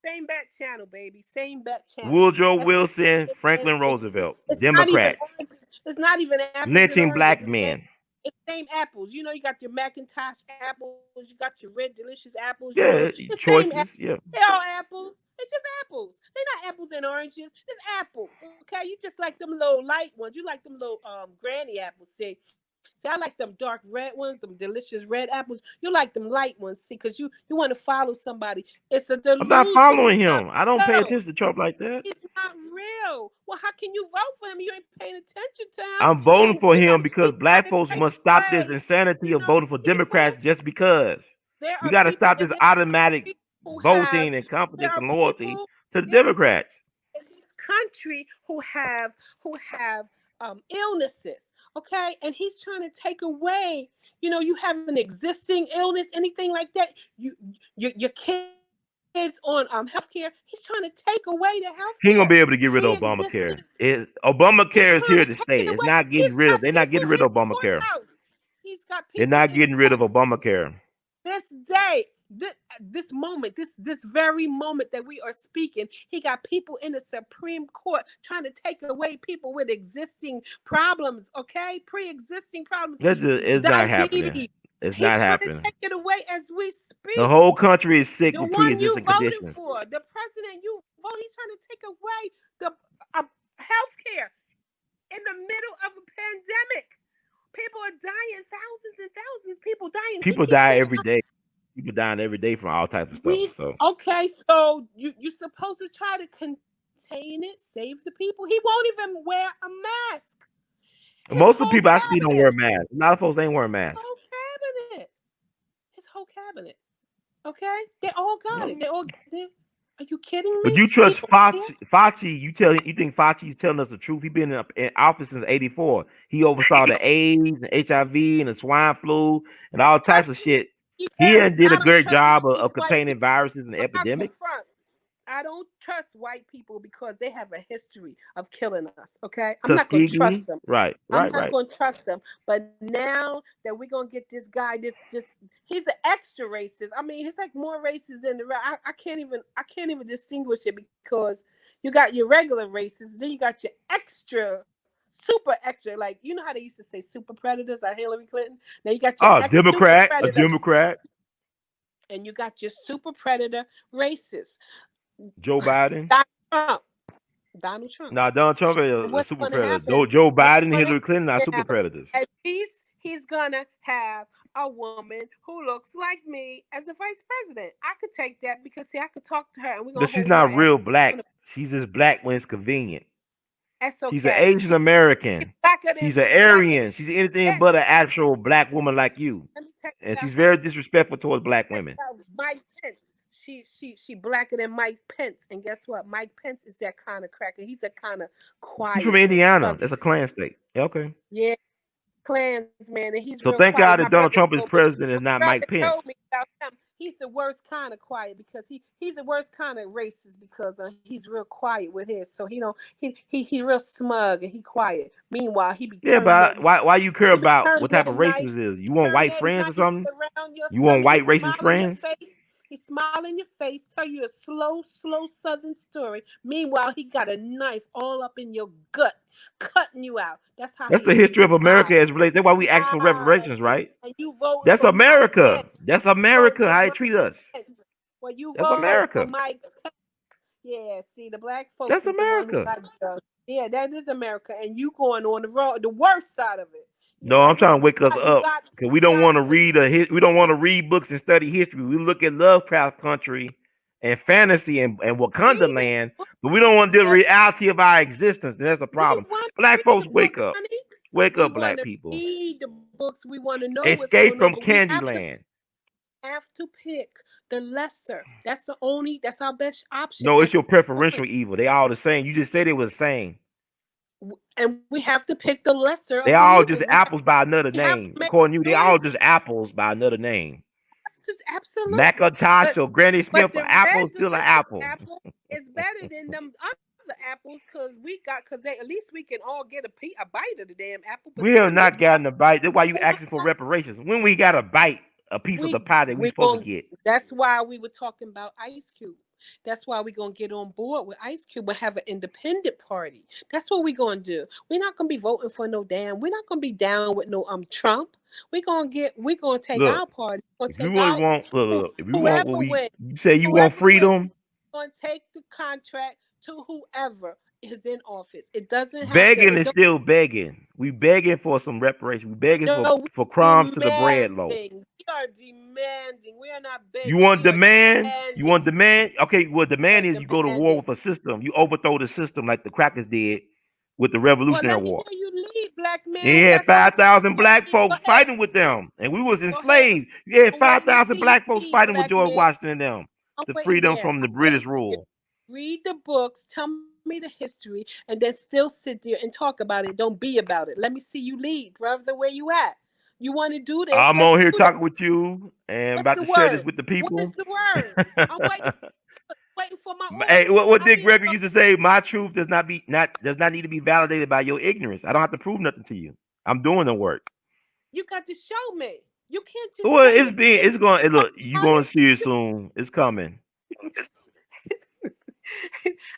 Same back channel, baby. Same back channel. Woodrow That's Wilson, and Franklin Roosevelt. it's not even Democrats. oranges. It's not even apples and Lynching oranges. black men. It's same apples. You know, you got your Macintosh apples. You got your red delicious apples. You know, Yeah, the same apples. choices. Yeah. They're all apples. It's just apples. They're not apples and oranges. It's apples. Okay, you just like them little light ones. You like them little granny apples. See, I like them dark red ones, them delicious red apples. You like them light ones, see, because you want to follow somebody. It's a I'm not delusion. following He's not him. I don't pay real. attention to Trump like that. He's not real. Well, how can you vote for him? You ain't paying attention to him. I'm voting And for you know, him because he's black trying to folks take must stop this away. insanity You of know, voting for Democrats just because. there We are got to people stop this automatic who voting have, and there confidence are and loyalty people, to the there are Democrats. in this country who have illnesses, okay, and he's trying to take away. You know, you have an existing illness, anything like that. Your kids on healthcare. He's trying to take away the He ain't gonna healthcare. be able to get rid of Pre-existing. Obamacare. He's Obamacare is trying here to to take stay. it It's away. not getting He's rid of. got They're not people getting rid in of the Obamacare. courthouse. He's got They're people not in the getting rid of courthouse. Obamacare. This day, this moment, this very moment that we are speaking, he got people in the Supreme Court trying to take away people with existing problems, okay? Pre-existing problems, It's not happening. diabetes. It's He's not trying to happening. take it away as we The speak. whole country is sick The with one you pre-existing voted conditions. for, the president you voted, he's trying to take away the health care in the middle of a pandemic. People are dying, thousands and thousands of people dying. People die every day. People dying every day from all types of stuff. So So you're supposed to try to contain it, save the people. He won't even wear a mask. Most of the people I see don't wear masks. A lot of folks ain't wearing masks. His whole cabinet. Okay, they all got it. They all. Are you kidding me? But you trust Fauci? You think Fauci's telling us the truth? He's been in office since '84. He oversaw the AIDS and HIV and the swine flu and all types of shit. He did a great job of containing viruses and epidemics. I don't trust white people because they have a history of killing us. Okay, I'm not going to trust them. Right. I'm not going to trust them. But now that we're going to get this guy, he's an extra racist. I mean, he's like more racist than the rest. I can't even distinguish it because you got your regular racists, then you got your super extra. Like, you know how they used to say super predators like Hillary Clinton? Now you got your Democrat, a Democrat. And you got your super predator racist. Joe Biden. Donald Trump. Now, Donald Trump is a super predator. Joe Biden and Hillary Clinton are super predators. At least he's gonna have a woman who looks like me as a vice president. I could take that because I could talk to her and we're gonna. But she's not real black. She's just black when it's convenient. That's okay. She's an Asian American. She's an Aryan. She's anything but an actual black woman like you. And she's very disrespectful towards black women. Mike Pence. She blacker than Mike Pence, and guess what? Mike Pence is that kind of cracker. He's a kind of quiet. He's from Indiana. That's a Klan state. Okay. Yeah, Klansman, and he's so thank God that Donald Trump is president and not Mike Pence. Told me about him. He's the worst kind of quiet because he's the worst kind of racist because he's real quiet with his. So he's real smug and he quiet. Meanwhile, he be but why you care about what type of racist is? You want white friends or something? You want white racist friends? He smile in your face, tell you a slow Southern story. Meanwhile, he got a knife all up in your gut, cutting you out. That's the history of America as related. That's why we ask for reparations, right? And you vote. That's America. That's America. How they treat us. Well, you That's vote America. For Mike Pence. Yeah, see, the black folks. That's America. Yeah, that is America, and you going on the worst side of it. No, I'm trying to wake us up because we don't want to read we don't want to read books and study history. We look at Lovecraft Country and fantasy and Wakanda land, but we don't want the reality of our existence. And that's a problem. Black folks, wake up. Wake We up, want black to people. read the books. We want to know what's Escape going on, from but we have Candyland. to pick the lesser. That's our best option No, at it's your this preferential point. evil. They all the same. You just said they was the same. And we have to pick the lesser They of the all just evils. apples by another We have to name. make According to you, they all just choices. apples by another name. Absolutely. Macintosh or Granny But Smith or the Apple red is still an delicious apple. apple is better than them other apples because they at least we can all get a bite of the damn apple. But We have them this not gotten a bite. That's why you they asking for reparations. When we got a bite, a piece of the pie that we we supposed to going get. that's why we were talking about Ice Cube. That's why we're gonna get on board with Ice Cube and have an independent party. That's what we're gonna do. We're not gonna be voting for no damn. We're not gonna be down with no Trump. We're gonna take Look, our party. We're gonna if you take really out want, look, if you want what whoever we, wins. you say you want Whoever wins, freedom, gonna take the contract to whoever is in office. It doesn't have to. begging It is don't. still begging. We begging for some reparation. We begging No, for we're crumbs to the bread loaf. demanding. We are demanding. We are not You begging. want We are demand? You want demanding. demand? Okay, well, We are demand is you go to war demanding. with a system. You overthrow the system like the crackers did with the Well, Revolutionary let me War. hear you lead, black And you man. had That's what I'm 5,000 saying. black Go folks ahead. fighting with them, and we was Go ahead. enslaved. You had I'm waiting to 5,000 see you black folks lead, fighting with black George man. Washington and them I'm to free waiting them here. from the I'm waiting British for you. rule. Read the books. Tell me the history, and then still sit there and talk about it. Don't be about it. Let me see you lead, brother. Where you at? You want to do this? I'm Let's on do here this. talking with you and What's about the to share this word? with the What is people. the word? I'm waiting for my Hey, orders. what I'm Dick being Gregory so. used to say, my truth does not need to be validated by your ignorance. I don't have to prove nothing to you. I'm doing the work. You got to show me. You can't just Well, say it. it's going look, you're About gonna it. see it soon. It's coming.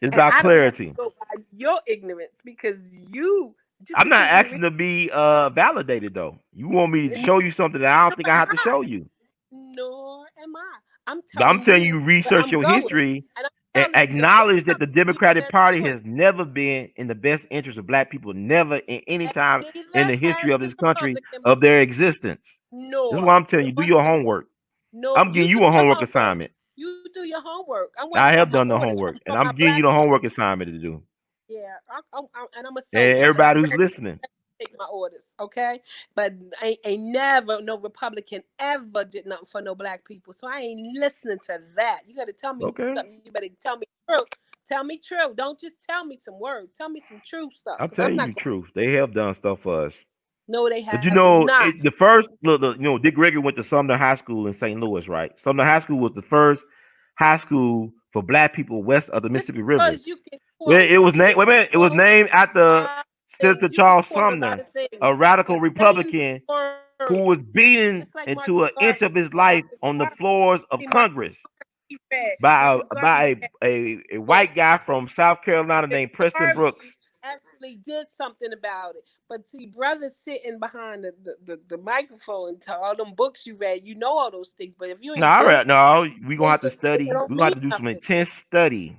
It's And about I don't have to clarity. go by your ignorance because just I'm not because you asking read. to be validated though. You want me to show you something that I don't think I have to show you. Nor am I. I'm But I'm telling telling you you, where research I'm your going. history And and I'm telling you, acknowledge that the you Democratic better Party do it. has never been in the best interest of black people, never in any And time in neither the has history of the this country Republican of their existence. This is why I'm telling you, do nor your has it. homework. No, I'm you giving do you a your homework homework. assignment. You do your homework. I'm waiting I for have my done the orders homework, and from I'm my giving you black the man. homework assignment to do. Yeah, and I'm a And soldier, and I'm everybody who's ready listening, to take my orders. Okay, but ain't never no Republican ever did nothing for no black people. So I ain't listening to that. You got to tell me okay? something. You better tell me true. Tell me true. Don't just tell me some words. Tell me some true stuff. I'm Because I'm telling you not the going. truth. They have done stuff for us. No, they But you have know, not. the first, look, you know, Dick Gregory went to Sumner High School in St. Louis, right? Sumner High School was the first high school for black people west of the Just Mississippi River. because you can Well, quote, it was you named. Wait a can minute, it was quote named a after lot of Senator things. You can Charles quote a lot Sumner, of things. a radical But saying Republican who was words, beaten just like Marcus into an inch Garvey, of his life Marcus on the Garvey. floors of See, Congress Garvey read. by Marcus Garvey by read a books. white guy from South Carolina Marcus named Preston Brooks. Garvey actually did something about it. But see, brothers sitting behind the microphone to all them books you read, you know all those things. But if you No, ain't all done right, it, no, we gonna then have to just say it study. don't We gonna mean have to do some nothing. intense study.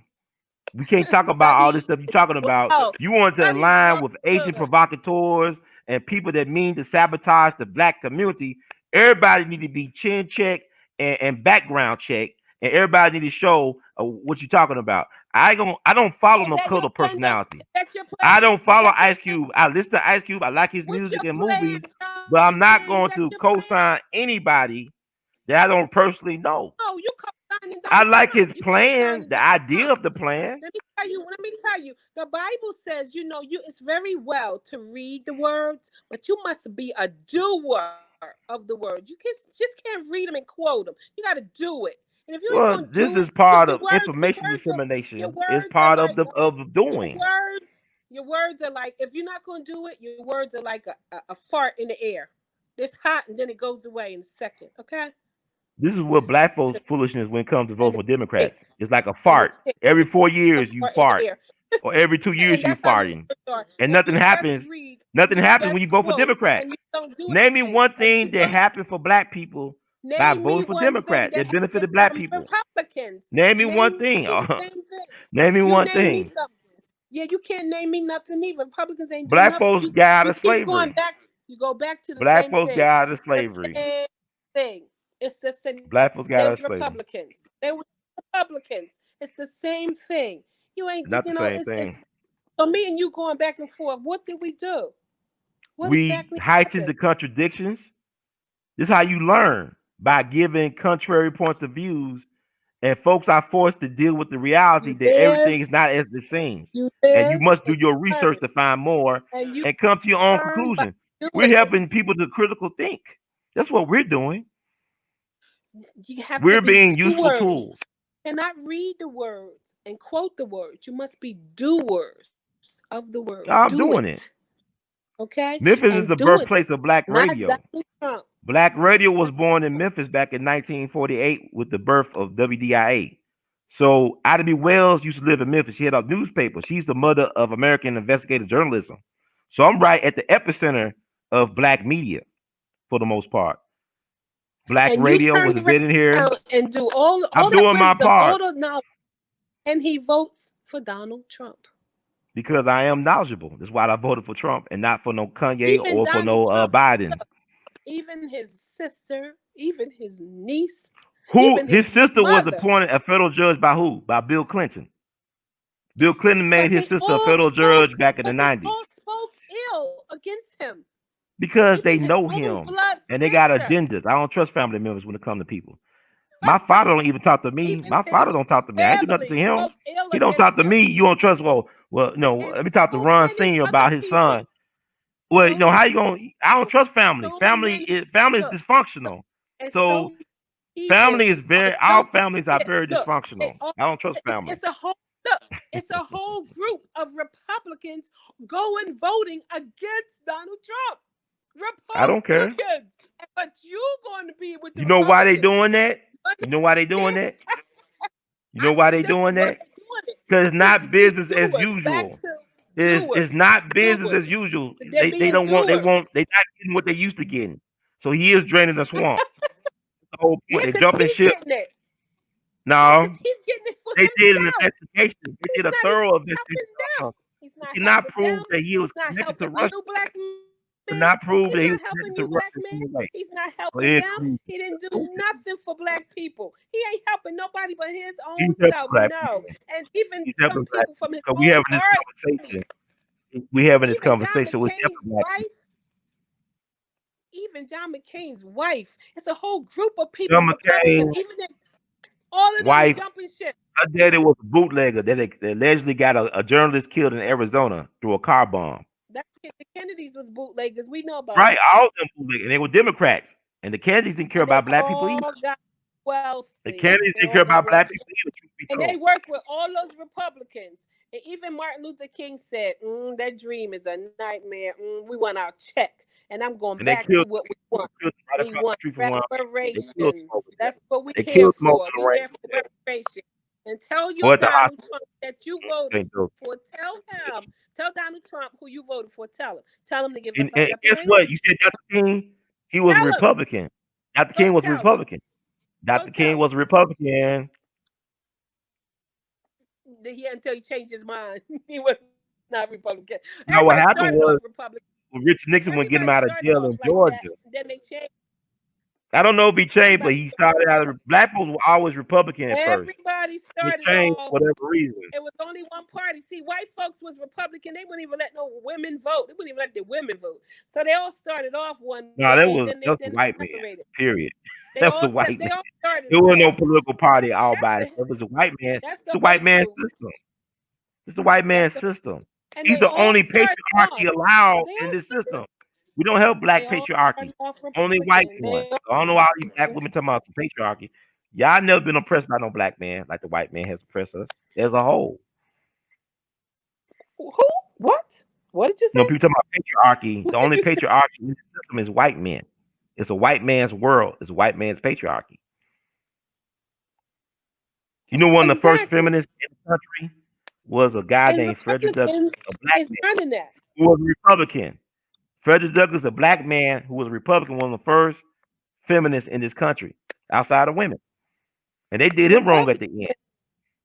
We can't talk about all this Study stuff you're talking about. well. You want to Study's align well with and agent good. provocateurs and people that mean to sabotage the black community. Everybody need to be chin checked and background checked, and everybody need to show what you're talking about. I don't follow Is no that your cult of plan then? personality. Is that your I plan? don't Is follow that your Ice plan? Cube. I listen to Ice Cube. I like his What's music your and plan, movies, but I'm Charlie not man? Is going that to your plan? co-sign anybody that I don't personally know. No, you co-signing I Donald like his Trump. You plan, co-signing the Donald idea Trump. of the plan. Let me tell you. The Bible says, it's very well to read the words, but you must be a doer of the words. You just can't read them and quote them. You got to do it. And if you ain't Well, gonna this do is it, part your of words, information your dissemination. It's words are part of like the of your doing. words. Your words are like if you're not gonna do it, your words are like a fart in the air. It's hot and then it goes away in a second. Okay, This is what just black to, folks' foolishness when it comes to vote and for it Democrats. sticks It's like a and it fart. sticks. Every It's 4 years a you fart in the fart, air. or every 2 years And you that's how your farting, words are. and If nothing you just happens. read, Nothing you happens when just you vote for quote, Democrat. and you don't do Name me anything. one If thing you that don't happened for black people by name me voting for one thing Democrat that that happened benefited black from people. Republicans. Name me one Name thing. me the same thing. Name me You one name me thing. something. Yeah, you can't name me nothing either. Republicans ain't do Black nothing. folks got out You of keep going slavery. back. You go back to the Black same folks thing. got out of The slavery. same thing. It's the same. Black folks got They out was of slavery. Republicans. They were Republicans. It's the same thing. You ain't. Not the same thing. It's so me and you going back and forth. What did we do? What We exactly heighten the happened? contradictions. This is how you learn, by giving contrary points of views, and folks are forced to deal with the reality You that live, everything is not as it seems. you And you live, must do and your you learn. research to find more And you and come to your own learn by conclusion. We're doing it. helping people to critical think. That's what we're doing. You have to We're be being useful doers. tools. You cannot read the words and quote the words. You must be doers of the word. Do I'm doing it. it. Okay? Memphis is And the doing it. birthplace of black Not radio. Donald Trump. Black radio was Not born in Trump. Memphis back in 1948 with the birth of WDIA. So Ida B. Wells used to live in Memphis. She had a newspaper. She's the mother of American investigative journalism. So I'm right at the epicenter of black media for the most part. Black And you radio turn was invented here. around and do all I'm that doing my wisdom, all part the knowledge, and he votes for Donald Trump. because I am knowledgeable. That's why I voted for Trump and not for no Kanye Even or for Donald no Trump, Biden. even his sister, even his niece, Who even his his sister was mother. appointed a federal judge by who? By Bill Clinton. Bill Clinton made But his they sister a all federal judge spoke, back in the but they 90s all spoke ill against him. because they Even his know own him blood and they got sister, agendas. I don't trust family members when it comes to people. My father don't even talk to me. even My his father don't talk to me. I ain't do nothing to family him. spoke ill He don't against talk to him. me. You don't trust? Well, no. And Let me talk to so Ron many Senior other about his people. son. Well, So how you gonna? I don't trust family. so Family many is look, dysfunctional. and So so people. family is And very. Our don't families are forget, very look, they dysfunctional. all I don't trust it's family. it's a whole look, it's a whole group of Republicans going voting against Donald Trump. I don't care. Republicans. But you going to be with the You know why they Republicans. doing that? But You know why they doing that? You know I why mean, they this is doing what that? they're doing it. Because it's See, not business as doers. Back usual. to It's doers. not business as Doers. usual. They're They being don't want doers. they not getting what they used to getting. So he is draining the swamp. The whole point. Yeah, They because jumping he's ship. getting it. Yeah, because No, he's getting it for they did an himself. investigation. They He's did a not even thorough investigation helping them. on him. He's They not cannot helping prove them. that he was He's not connected to helping you, Russia. black Could man. not prove He's that he not was connected helping to you, Russia black in man. any way. He's not Well, helping he them. agreed. He didn't do nothing for black people. He ain't helping nobody but his He's own helping self. black No. people. And even He's some helping black people from people. his So we own having this party. conversation. We having this Even John conversation with McCain's black people. wife. Even John McCain's wife. It's a whole group of people, John Republicans, McCain's even all of them wife, jumping ship. her daddy was a bootlegger that allegedly got a journalist killed in Arizona through a car bomb. That's the Kennedys was bootleggers. We know about Right, it. all of them bootleggers, and they were Democrats. And the Kennedys didn't care And they about black people all either. got The wealthy. Kennedys They didn't care all got about black wealthy. people either, truth be And told. they worked with all those Republicans. And even Martin Luther King said, that dream is a nightmare. We want our check. And I'm going And they back to killed, what we want. killed right We across want the street from one. They killed them over reparations. there. That's what we're They here killed them over for. the We're right here for reparations. And tell or your at the Donald hospital. Trump that you voted for. Tell him. Tell Donald Trump who you voted for. Tell him. Tell him to give us And our guess reparations. what? You said Dr. King, he was a Tell him. Republican. Dr. King was a Republican. Dr. King was a Republican. He until he changed his mind. He was not Republican. Now what Everybody happened started was off Republican. Richard Nixon wouldn't get him Everybody out of started jail off in like Georgia. that. Then they changed. I don't know if he changed, but Everybody he started out. Black folks were always Republican at first. Everybody They started changed for off. whatever reason. It was only one party. See, white folks was Republican. They wouldn't even let no women vote. They wouldn't even let the women vote. So they all started off one No, way. that was Then the white man. separated. Period. They That was all the white they man. all started. There was no off. political party all by That's itself. It was a white man. That's It's the a white man's whole truth. system. It's the white man's That's system. And He's they the all only started patriarchy off. allowed They in all this started, system. We don't have black they all patriarchy. started off Only white Republican. ones. I don't know why you black women talking about some patriarchy. Y'all never been oppressed by no black man like the white man has oppressed us as a whole. Who? What? What did you say? You know, people talking about patriarchy. The only patriarchy in the system is white men. It's a white man's world. It's a white man's patriarchy. You know, one of the first feminists in the country was a guy named Frederick Douglass, a black man who was a Republican. Frederick Douglass, a black man who was a Republican, one of the first feminists in this country outside of women. And they did him wrong at the end.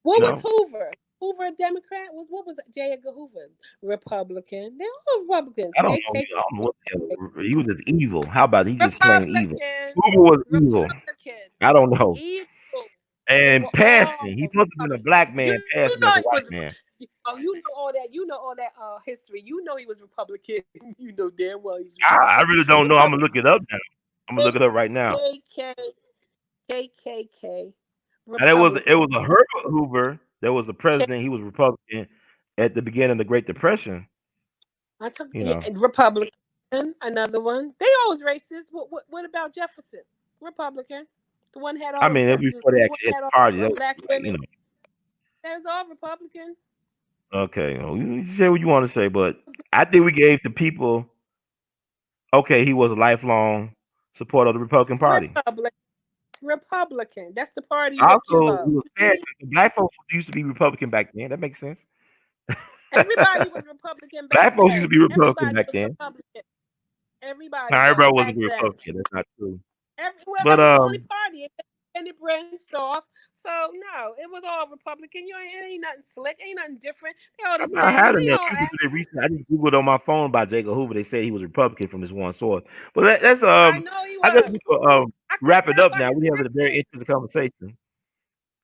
What was Hoover? Hoover a Democrat? What was J. Edgar Hoover? Republican. They're all Republicans. I don't know what the hell. He was just evil. How about he just plain evil? Hoover was evil. I don't know. Evil. And passing. He supposed to have been a black man, passing as a white man. you know all that. You know all that history. You know he was Republican. You know damn well he was I Republican. really don't know. I'm gonna Republican. look it up now. I'm gonna look it up right now. KKK. KKK. And it was Republican. a Herbert Hoover that was the president. He was Republican at the beginning of the Great Depression. I took You know, Republican. Another one. They always racist. What about Jefferson? Republican. The one had I all mean, the before they one actually at had the all party, that the was black like, you women. know. That's all Republican. Okay, well, you say what you want to say, but I think we gave the people. Okay, he was a lifelong supporter of the Republican Party. Republican. Republican. That's the party that you Also, he love. was fair because black folks used to be Republican back then. That makes sense. Everybody was Republican back Black folks used to then. be Republican Everybody back was then. Republican. Everybody Now was everybody wasn't back a then. Republican. That's not true. Well, But that was the only party, and it branched off. So no, it was all Republican. It ain't nothing slick, ain't nothing different. They all I the mean, I same. had They enough all people act. do their research. I just googled on my phone about Jacob Hoover. They said he was Republican from this one source. But that's I know he I guess was. we could I could wrap it tell up by now. his We having a very accent. interesting conversation.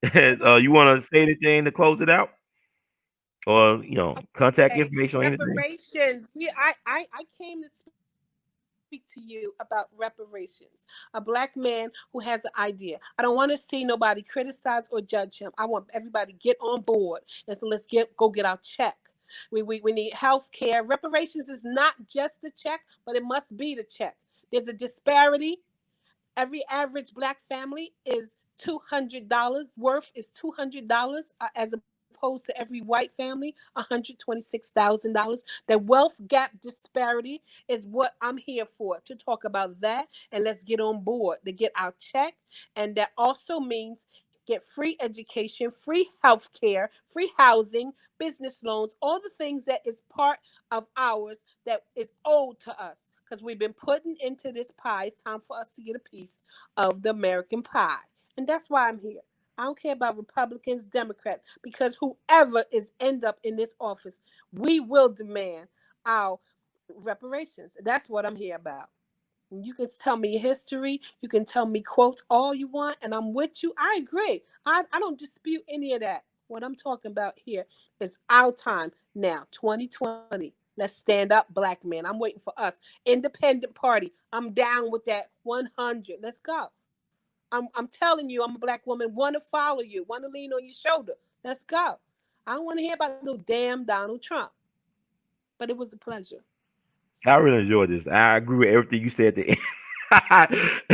You Mhm. want to say anything to close it out, or contact Okay, information or anything? reparations. I came to speak to you about reparations. A black man who has an idea. I don't want to see nobody criticize or judge him. I want everybody to get on board, and so let's go get our check. We need health care. Reparations is not just the check, but it must be the check. There's a disparity. Every average black family is $200 worth is $200 as opposed to every white family $126,000. The wealth gap disparity is what I'm here for, to talk about that, and let's get on board to get our check. And that also means get free education, free health care, free housing, business loans, all the things that is part of ours that is owed to us, because we've been putting into this pie. It's time for us to get a piece of the American pie. And that's why I'm here. I don't care about Republicans, Democrats, because whoever is end up in this office, we will demand our reparations. That's what I'm here about. You can tell me history, you can tell me quotes all you want, and I'm with you. I agree. I don't dispute any of that. What I'm talking about here is our time now, 2020. Let's stand up, black man. I'm waiting for us. Independent party. I'm down with that 100. Let's go. I'm telling you, I'm a black woman, want to follow you, want to lean on your shoulder. Let's go. I don't want to hear about no damn Donald Trump, but it was a pleasure. I really enjoyed this. I agree with everything you said at the end.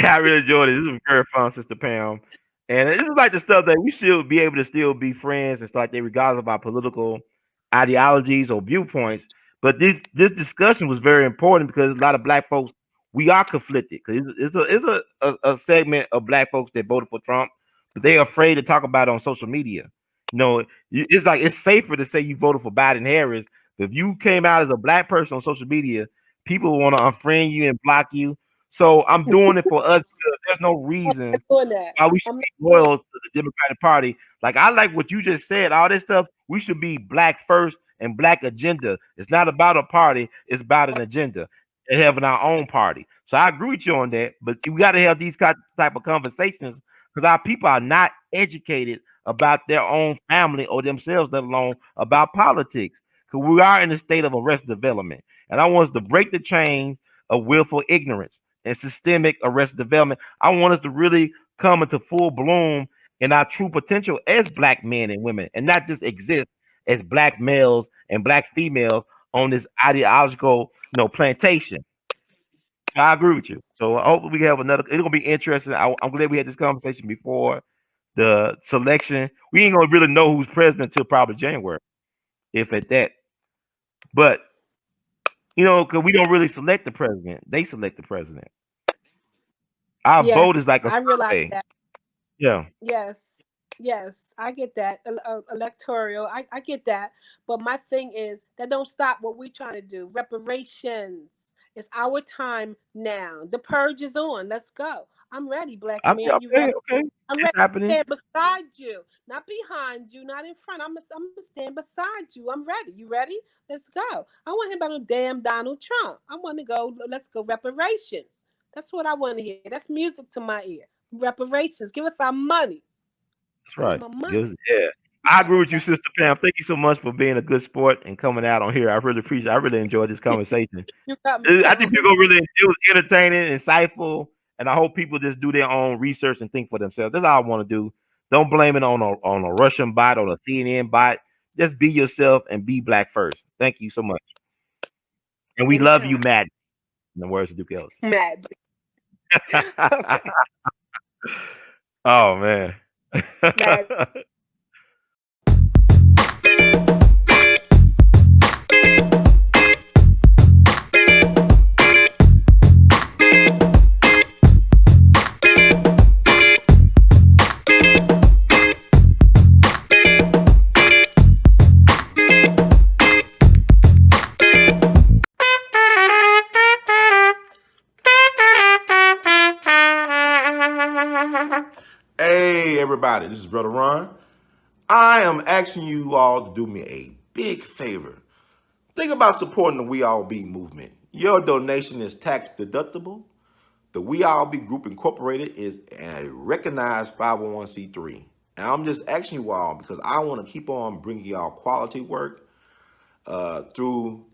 I really enjoyed it. This was very fun, Sister Pam. And this is like the stuff that we should be able to still be friends and stuff like that, regardless of our political ideologies or viewpoints. But this discussion was very important because a lot of black folks, we are conflicted. Because it's a segment of black folks that voted for Trump, but they're afraid to talk about it on social media. It's like it's safer to say you voted for Biden Harris. But if you came out as a black person on social media, people want to unfriend you and block you. So I'm doing it for us because there's no I'm reason not doing that. why we should I'm not be doing loyal to the Democratic Party. Like I like what you just said, all this stuff. We should be black first and black agenda. It's not about a party, it's about an agenda and having our own party. So I agree with you on that. But we got to have these type of conversations because our people are not educated about their own family or themselves, let alone about politics. Because we are in a state of arrested development. And I want us to break the chains of willful ignorance and systemic arrested development. I want us to really come into full bloom in our true potential as black men and women, and not just exist as black males and black females on this ideological, plantation. I agree with you. So I hope we have another. It's gonna be interesting. I'm glad we had this conversation before the selection. We ain't gonna really know who's president until probably January, if at that. But because we don't really select the president, they select the president. Our vote is Yes, like a I realize survey. that. Yeah. Yes, yes, I get that. Electoral, I get that. But my thing is that don't stop what we're trying to do. Reparations. It's our time now. The purge is on. Let's go. I'm ready, black man. You Okay, ready? okay. I'm It's ready to happening. stand beside you, not behind you, not in front. I'm gonna stand beside you. I'm ready. You ready? Let's go. I want him about no damn Donald Trump. I want to go. Let's go. Reparations. That's what I want to hear. That's music to my ear. Reparations. Give us our money. That's I need right. my money. Yeah. I agree with you, Sister Pam. Thank you so much for being a good sport and coming out on here. I really appreciate it. I really enjoyed this conversation. You got me I think going. people really, it was entertaining, insightful, and I hope people just do their own research and think for themselves. That's all I want to do. Don't blame it on a Russian bot or a CNN bot. Just be yourself and be black first. Thank you so much. And we love you, Anytime. Matt. In the words of Duke Ellis. Mad. Okay. Oh man. Mad. Hey, everybody, this is Brother Ron. I am asking you all to do me a big favor. Think about supporting the We All Be movement. Your donation is tax deductible. The We All Be Group Incorporated is a recognized 501c3. And I'm just asking you all because I want to keep on bringing y'all quality work through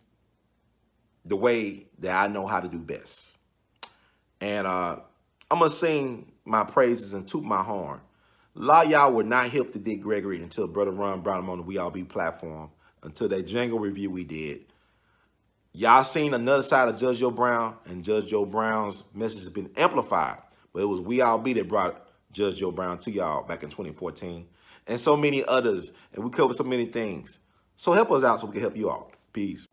the way that I know how to do best. And I'm going to sing my praises and toot my horn. A lot of y'all were not hip to Dick Gregory until Brother Ron brought him on the We All Be platform, until that Django review we did. Y'all seen another side of Judge Joe Brown, and Judge Joe Brown's message has been amplified. But it was We All Be that brought Judge Joe Brown to y'all back in 2014. And so many others. And we covered so many things. So help us out so we can help you all. Peace.